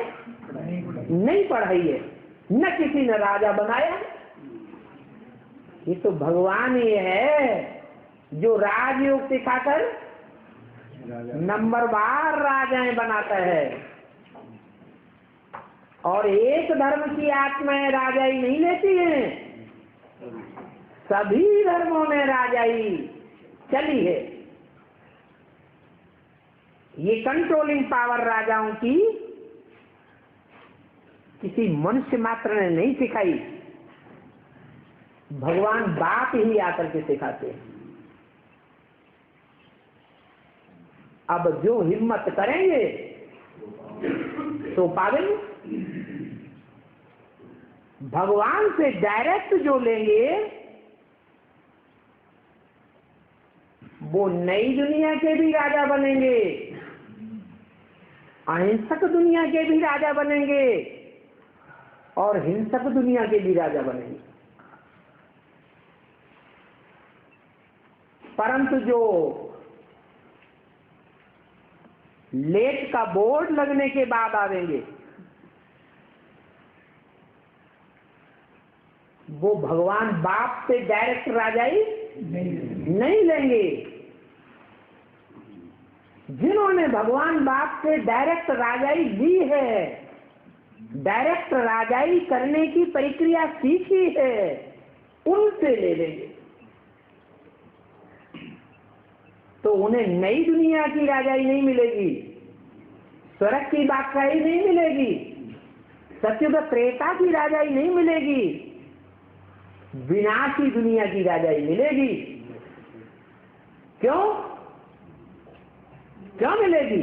नहीं पढ़ाई है, न किसी ने राजा बनाया। ये तो भगवान ही है जो राजयोग सिखाकर नंबरवार राजाएं बनाता है। और एक धर्म की आत्माएं राजाई नहीं लेती हैं, सभी धर्मों में राजाई चली है। ये कंट्रोलिंग पावर राजाओं की किसी मनुष्य मात्र ने नहीं सिखाई, भगवान बाप ही आकर के सिखाते हैं। अब जो हिम्मत करेंगे तो पावेंगे। भगवान से डायरेक्ट जो लेंगे वो नई दुनिया के भी राजा बनेंगे, अहिंसक दुनिया के भी राजा बनेंगे और हिंसक दुनिया के भी राजा बनेंगे। परंतु जो लेट का बोर्ड लगने के बाद आवेंगे, वो भगवान बाप से डायरेक्ट राजाई नहीं लेंगे। जिन्होंने भगवान बाप से डायरेक्ट राजाई ली है, डायरेक्ट राजाई करने की प्रक्रिया सीखी है, उनसे ले लेंगे। तो उन्हें नई दुनिया की राजाई नहीं मिलेगी, स्वर्ग की बादशाही नहीं मिलेगी, सत्युग त्रेता की राजाई नहीं मिलेगी, विनाशी दुनिया की राजाई मिलेगी। क्यों क्यों मिलेगी?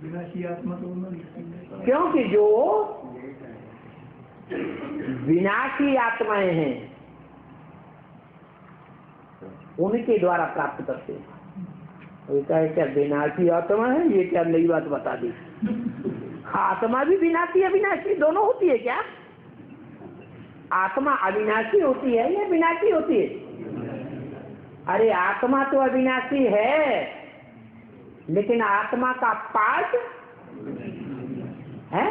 विनाशी आत्मा तो क्योंकि जो विनाशी आत्माएं हैं उनके द्वारा प्राप्त करते हैं। क्या विनाशी आत्मा है? ये क्या नई बात बता दी? आत्मा भी विनाशी अविनाशी दोनों होती है क्या? आत्मा अविनाशी होती है या विनाशी होती है? अरे आत्मा तो अविनाशी है, लेकिन आत्मा का पार्ट है,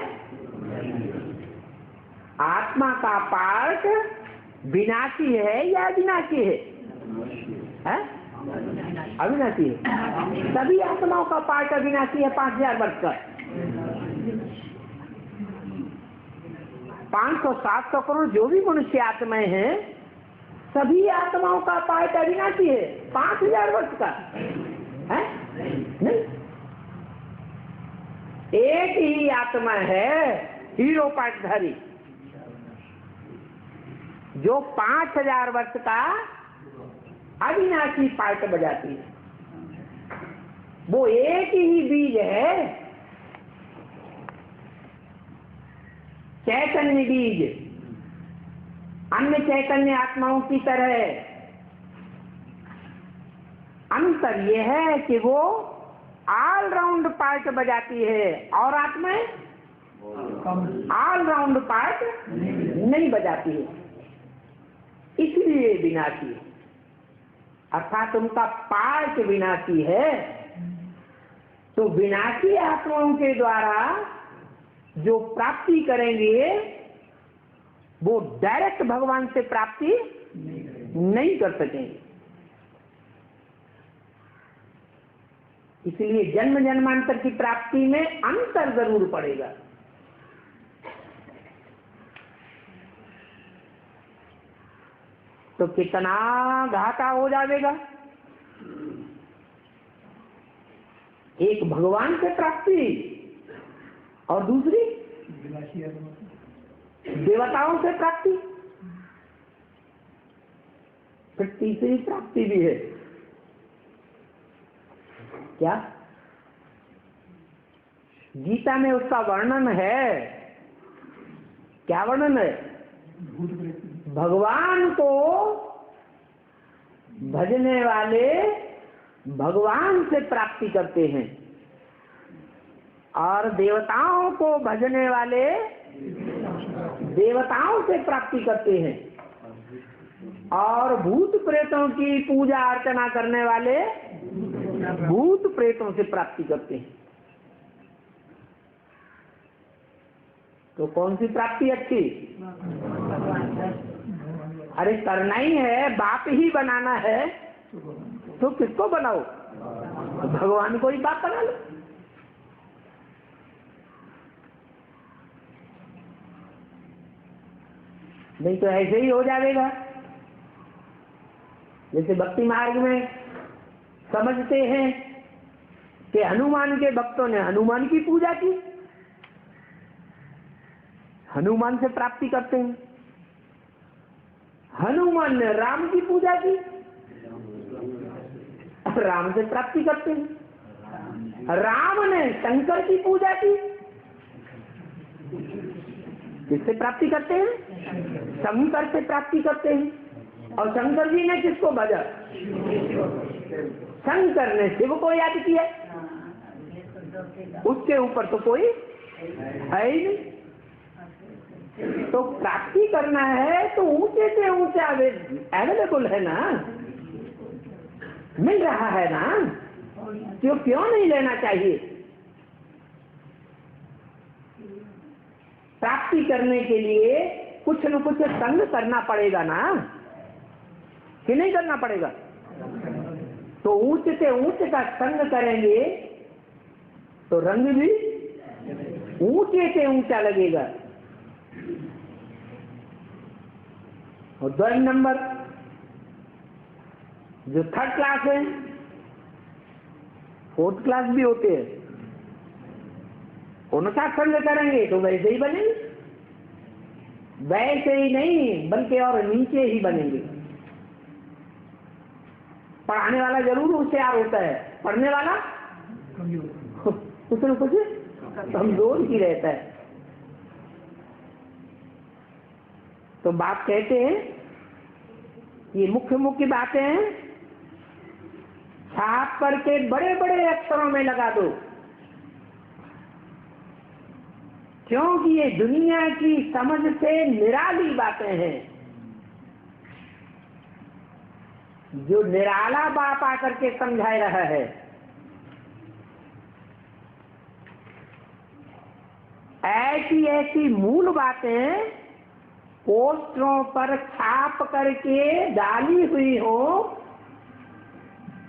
आत्मा का पार्ट विनाशी है या अविनाशी है? अविनाशी है। सभी आत्माओं का पार्ट अविनाशी है। 5000 वर्ष का 500-700 करोड़ जो भी मनुष्य आत्माएं हैं, सभी आत्माओं का पार्ट अविनाशी है। 5000 वर्ष का है नहीं। एक ही आत्मा है हीरो पार्टधारी, जो 5000 वर्ष का अविनाशी पार्ट बजाती है। वो एक ही बीज है, चैतन्य बीज। अन्य चैतन्य आत्माओं की तरह अंतर यह है कि वो ऑल राउंड पार्ट बजाती है और आत्माएं ऑल राउंड पार्ट नहीं बजाती है, इसलिए विनाशी है। अर्थात उनका पार्ट विनाशी है। तो विनाशी आत्माओं के द्वारा जो प्राप्ति करेंगे वो डायरेक्ट भगवान से प्राप्ति नहीं कर सकेंगे। इसलिए जन्म जन्मांतर की प्राप्ति में अंतर जरूर पड़ेगा। तो कितना घाटा हो जाएगा? एक भगवान से प्राप्ति और दूसरी देवताओं से प्राप्ति, फिर तीसरी प्राप्ति भी है। क्या? गीता में उसका वर्णन है। क्या वर्णन है? भगवान को भजने वाले भगवान से प्राप्ति करते हैं और देवताओं को भजने वाले देवताओं से प्राप्ति करते हैं और भूत प्रेतों की पूजा अर्चना करने वाले भूत प्रेतों से प्राप्ति करते हैं। तो कौन सी प्राप्ति अच्छी? अरे करना ही है, बाप ही बनाना है, तो किसको बनाओ? भगवान को ही बाप बना लो। नहीं तो ऐसे ही हो जाएगा। जैसे भक्ति मार्ग में समझते हैं कि हनुमान के भक्तों ने हनुमान की पूजा की, हनुमान से प्राप्ति करते हैं। हनुमान ने राम की पूजा की, राम से प्राप्ति करते हैं। राम ने शंकर की पूजा की, किससे प्राप्ति करते हैं? शंकर से प्राप्ति करते हैं। और शंकर जी ने किसको भजा? शंकर ने शिव को याद किया, उसके ऊपर तो कोई है ही नहीं। तो प्राप्ति करना है तो ऊंचे से ऊंचा अवेलेबल है ना, मिल रहा है ना, क्यों नहीं लेना चाहिए? प्राप्ति करने के लिए कुछ न कुछ संग करना पड़ेगा ना, कि नहीं करना पड़ेगा? तो ऊंच से ऊंच का संग करेंगे तो रंग भी ऊंचे से ऊंचा लगेगा। और 2 नंबर जो 3rd क्लास है, 4th क्लास भी होते हैं, उनका संग करेंगे तो वैसे ही बनेंगे, वैसे ही नहीं बल्कि और नीचे ही बनेंगे। पढ़ाने वाला जरूर होशियार होता है, पढ़ने वाला कुछ न कुछ कमजोर ही रहता है। तो बाप कहते हैं ये मुख्य मुख्य बातें हैं, छाप करके बड़े बड़े अक्षरों में लगा दो, क्योंकि ये दुनिया की समझ से निराली बातें हैं। जो निराला बाप आकर के समझा रहा है, ऐसी ऐसी मूल बातें पोस्टरों पर छाप करके डाली हुई हो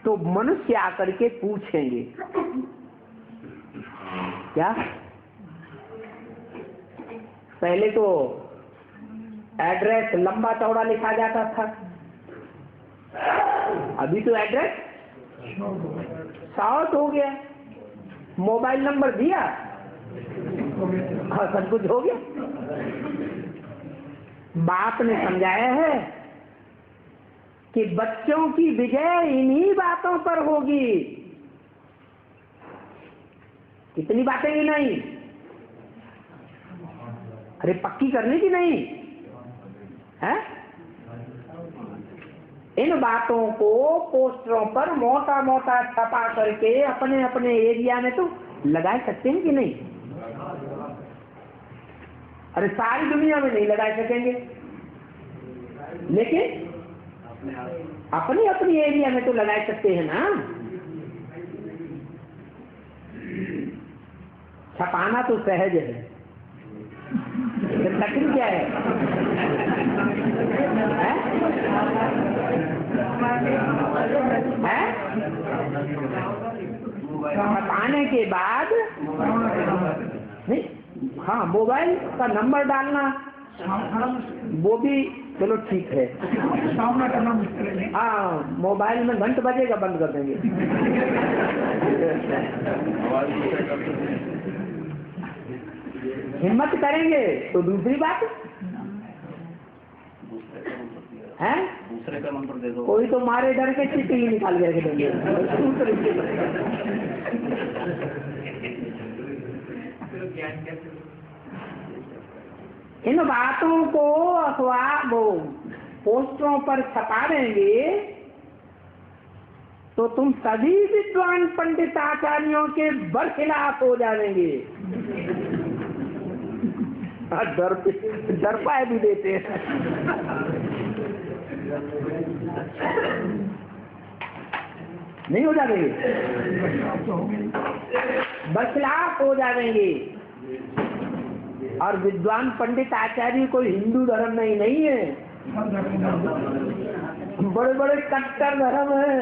तो मनुष्य आकर के पूछेंगे क्या? पहले तो एड्रेस लंबा चौड़ा लिखा जाता था, अभी तो एड्रेस शॉर्ट हो गया, मोबाइल नंबर दिया, हाँ सब कुछ हो गया। बाप ने समझाया है कि बच्चों की विजय इन्हीं बातों पर होगी। कितनी बातें ही नहीं, अरे पक्की करने की नहीं है। इन बातों को पोस्टरों पर मोटा मोटा छपा करके अपने अपने एरिया में तो लगा सकते हैं कि नहीं? अरे सारी दुनिया में नहीं लगा सकेंगे, लेकिन अपनी अपनी एरिया में तो लगा सकते हैं ना। छपाना तो सहज है, कठिन क्या है? छपाने के बाद नहीं, हाँ मोबाइल का नंबर डालना वो भी चलो ठीक है, हाँ मोबाइल में घंटे बजेगा बंद कर देंगे। हिम्मत करेंगे तो दूसरी बात है, दूसरे का नंबर दे दो। कोई तो मारे डर के चिट्ठी ही निकाल के देंगे। इन बातों को अखबार वो पोस्टरों पर छपा देंगे तो तुम सभी विद्वान पंडित आचार्यों के बरखिलाफ हो जाएंगे। डर पाए भी देते हैं। नहीं हो जाएंगे, बरखिलाफ हो जाएंगे। और विद्वान पंडित आचार्य कोई हिंदू धर्म में ही नहीं है, बड़े बड़े कट्टर धर्म है।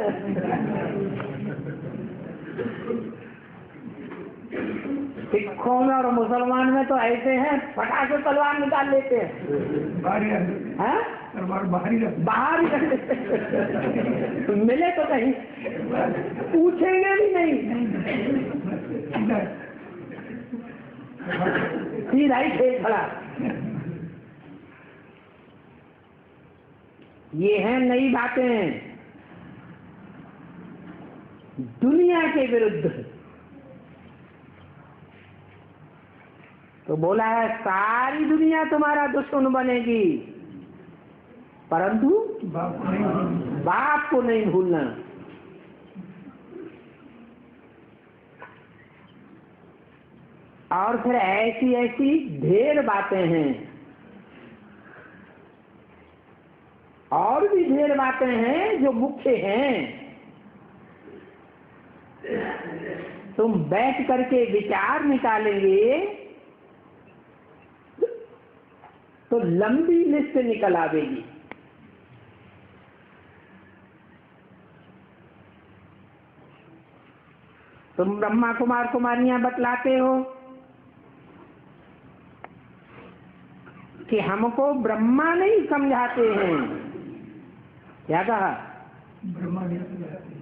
सिखों में और मुसलमान में तो ऐसे हैं, फटाके तलवार निकाल लेते हैं, बाहर ही रख देते, मिले तो कहीं पूछेंगे भी नहीं, सीधा ही खेल खड़ा। ये है नई बातें दुनिया के विरुद्ध। तो बोला है सारी दुनिया तुम्हारा दुश्मन बनेगी, परंतु बाप को नहीं भूलना। और फिर ऐसी ऐसी ढेर बातें हैं, और भी ढेर बातें हैं जो मुख्य हैं। तुम बैठ करके विचार निकालेंगे तो लंबी लिस्ट निकल आवेगी। तुम ब्रह्मा कुमार कुमारियां बतलाते हो कि हमको ब्रह्मा नहीं समझाते हैं। क्या कहा? ब्रह्मा नहीं समझाते हैं।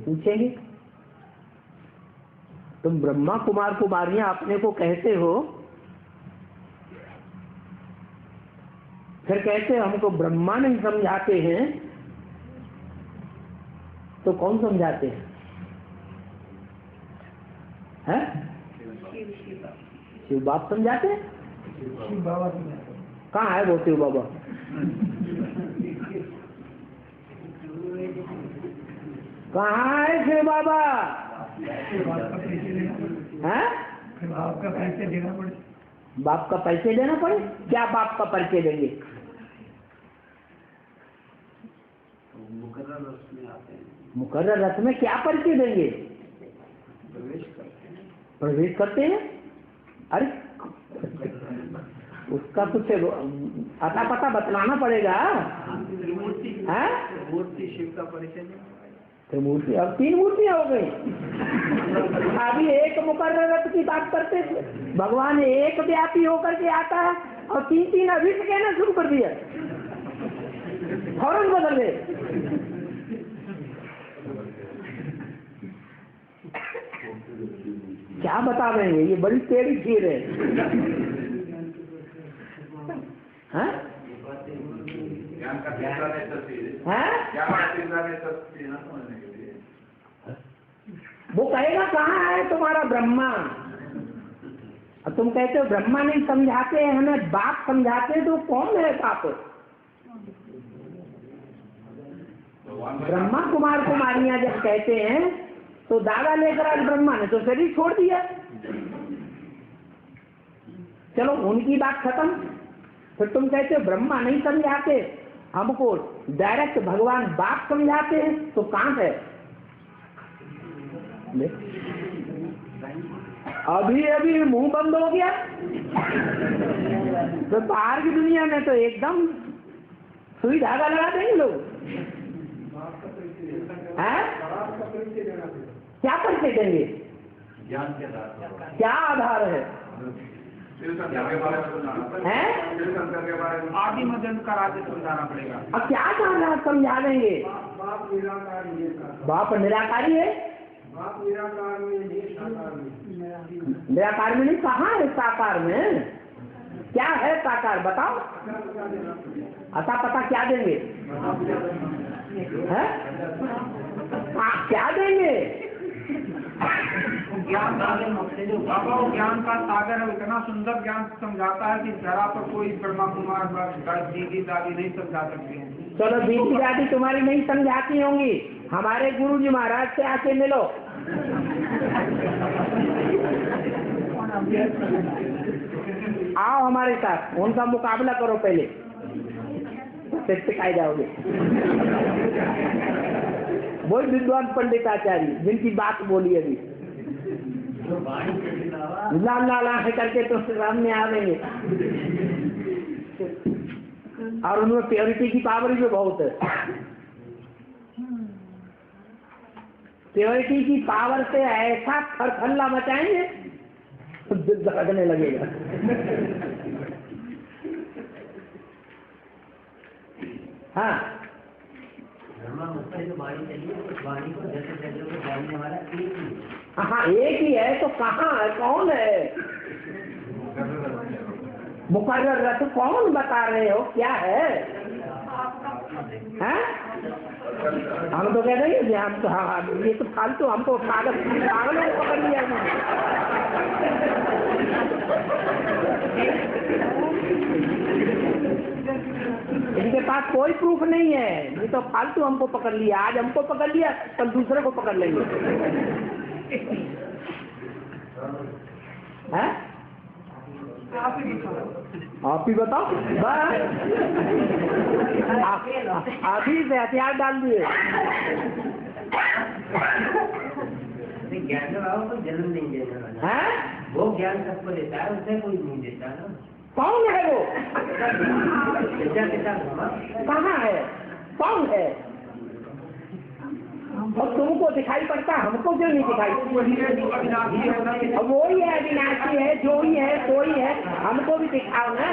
पूछेंगे तुम ब्रह्मा कुमार कुमारियां अपने को कहते हो, फिर कहते हमको ब्रह्मा नहीं समझाते हैं, तो कौन समझाते हैं? हैं? शिव बाप समझाते हैं? शिव बाबा समझाते हैं। कहाँ है वो शिव बाबा? कहाँ है शिव बाबा? फिर आपका पैसे देना पड़े। हैं? फिर आपका पैसे देना पड़े। बाप का पैसे देना पड़े? क्या बाप का परिचय देंगे? मुकर्रर रथ में क्या परिचय देंगे? प्रवेश करते हैं। अरे उसका कुछ अता पता बतलाना पड़ेगा। हैं? मूर्ति शिव का परिचय। तो मूर्ति, अब 3 मूर्तियां हो गई। अभी एक मुकर्रर रथ की बात करते थे। भगवान एक व्यापी होकर के आता है और 3 अभी से कहना शुरू कर दिया, फौरन बदल गए। क्या बता देंगे? ये बड़ी टेढ़ी खीर है। हैं? वो कहेगा कहाँ है तुम्हारा ब्रह्मा? और तुम कहते हो ब्रह्मा नहीं समझाते हैं, हमें बाप समझाते हैं। तो कौन है बाप? ब्रह्मा कुमार कुमारियां जब कहते हैं तो दादा लेकर आज ब्रह्मा ने तो शरीर छोड़ दिया। चलो उनकी बात खत्म। फिर तुम कहते हो ब्रह्मा नहीं समझाते, हमको डायरेक्ट भगवान बाप समझाते हैं। तो कहाँ है? अभी अभी मुंह बंद हो गया। तो बाहर की दुनिया में तो एकदम सुई धागा लगा देंगे लोग। हैं? क्या परिचय देंगे? क्या आधार है? आदि मदन का राज्य समझाना पड़ेगा। अब क्या समझा देंगे? बाप निराकारी है। निराकार में नहीं, कहाँ है साकार में? क्या है साकार बताओ? अता पता क्या देंगे? है? क्या देंगे? ज्ञान बाबा वो ज्ञान का सागर है, इतना सुंदर ज्ञान समझाता है कि जरा पर कोई ब्रह्मा कुमार दीदी दादी नहीं समझा सकते हैं। चलो दीदी दादी तुम्हारी नहीं समझाती होंगी, हमारे गुरुजी महाराज से आके मिलो। आओ हमारे साथ, उनका मुकाबला करो पहले, फिर सिखाए जाओगे। वही विद्वान पंडिताचार्य जिनकी बात बोली अभी, लाल लाल आंखें करके तो सामने आवेंगे। और उनमें प्योरिटी की पावर भी बहुत है। प्योरिटी की पावर से ऐसा खरखल्ला मचाएंगे तो दिल धड़कने लगेगा। हाँ हाँ एक ही है तो कहाँ है? कौन है मुकर्रर रथ? कौन बता रहे हो? क्या है? हैं? हम तो कह रहे हैं हम तो, हाँ ये तो फालतू, हमको पागलों को पकड़ लिया। इनके पास कोई प्रूफ नहीं है, ये तो फालतू हमको पकड़ लिया। आज हमको पकड़ लिया, कल दूसरे को पकड़ लेंगे। हैं? आप ही बताओ। अभी से हथियार डाल दिए। ज्ञान का भाव को जन्म नहीं देने वाला है। वो ज्ञान सबको देता है, उसे कोई नहीं देता ना। कौन है वो? विद्या के साथ कहाँ है? कौन है? और तुमको दिखाई पड़ता, हमको क्यों नहीं दिखाई? वही है जो अविनाशी है ना। अब वो ही है, अविनाशी है, जो ही है, कोई है, हमको भी दिखाओ ना।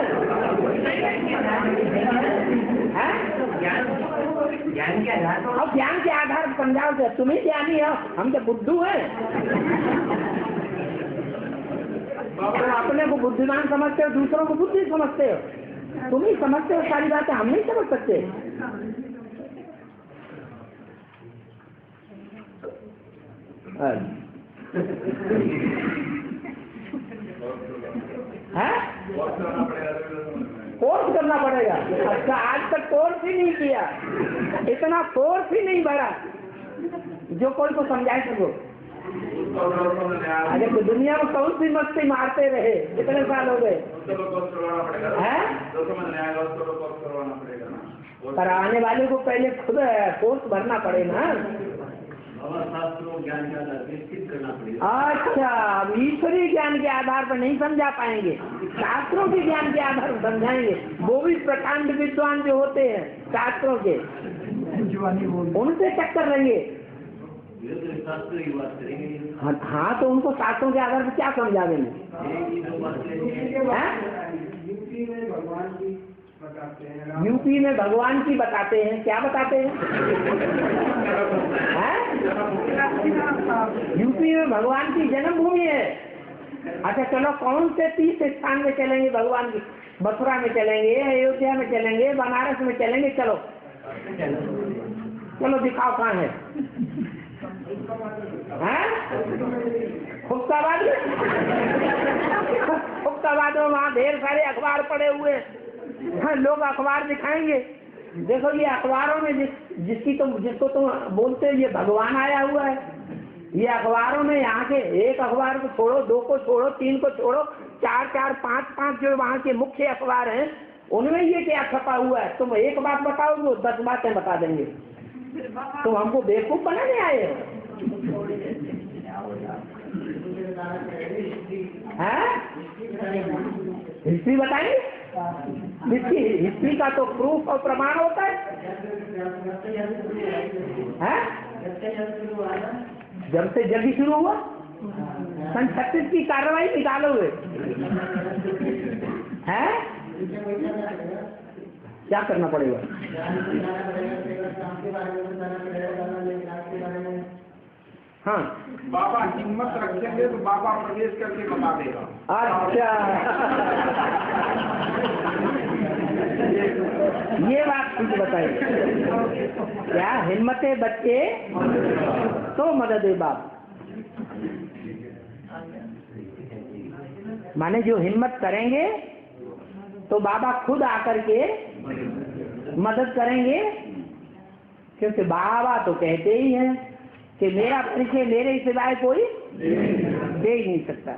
हैं? ज्ञान के आधार पर। अब ज्ञान के आधार पर समझाओ कि तुम ही ज्ञानी हो, हम तो बुद्धू हैं। तुम अपने को बुद्धिमान समझते हो, दूसरों को बुद्धि समझते हो। तुम ही समझते हो सारी बातें, हम नहीं समझ सकते। कोर्स करना पड़ेगा। अच्छा, आज तक कोर्स ही नहीं किया, इतना कोर्स ही नहीं बढ़ा जो कोई को समझा सको। अगर तो दुनिया में कौन सी मस्ती मारते रहे, कितने साल हो गए हैं? पर आने वाले को पहले खुद कोर्स भरना पड़े ना। ज्ञान के आधार पर सिद्ध करना पड़ेगा। अच्छा, ईश्वरीय ज्ञान के आधार पर नहीं समझा पाएंगे, शास्त्रों के ज्ञान के आधार पर समझाएंगे। वो भी प्रकांड विद्वान जो होते हैं शास्त्रों के, उनसे टक्कर रहेंगे। हाँ, तो उनको शास्त्रों के आधार पर क्या समझा देंगे? यूपी में भगवान की बताते हैं, क्या बताते हैं? यूपी में भगवान की जन्मभूमि है। अच्छा चलो, कौन से 30 स्थान में चलेंगे भगवान की? मथुरा में चलेंगे, अयोध्या में चलेंगे, बनारस में चलेंगे। चलो चलो दिखाओ कहाँ है? फुक्काबाद में वहाँ ढेर सारे अखबार पड़े हुए हैं, लोग अखबार दिखाएंगे। देखो ये अखबारों में जिसको तुम बोलते हो ये भगवान आया हुआ है, ये अखबारों में यहाँ के एक अखबार को छोड़ो, 2 को छोड़ो, 3 को छोड़ो, 4, 5 जो वहाँ के मुख्य अखबार हैं उनमें ये क्या छपा हुआ है? तुम एक बात बताओगे, वो 10 बातें बता देंगे। तुम हमको बेवकूफ बनाने आए हो? हिस्ट्री बताएंगे? हिस्ट्री का तो प्रूफ और प्रमाण होता है। जब से जल्दी शुरू हुआ, सन 36 की कार्रवाई निकालोगे हैं? क्या करना पड़ेगा? हाँ, बाबा हिम्मत रखेंगे तो बाबा प्रवेश करके बता देगा। अच्छा ये बात ठीक बताइए। क्या हिम्मते बच्चे तो मदद बाप, माने जो हिम्मत करेंगे तो बाबा खुद आकर के मदद करेंगे। क्योंकि बाबा तो कहते ही हैं कि मेरा परिचय मेरे सिवाय कोई दे ही नहीं सकता।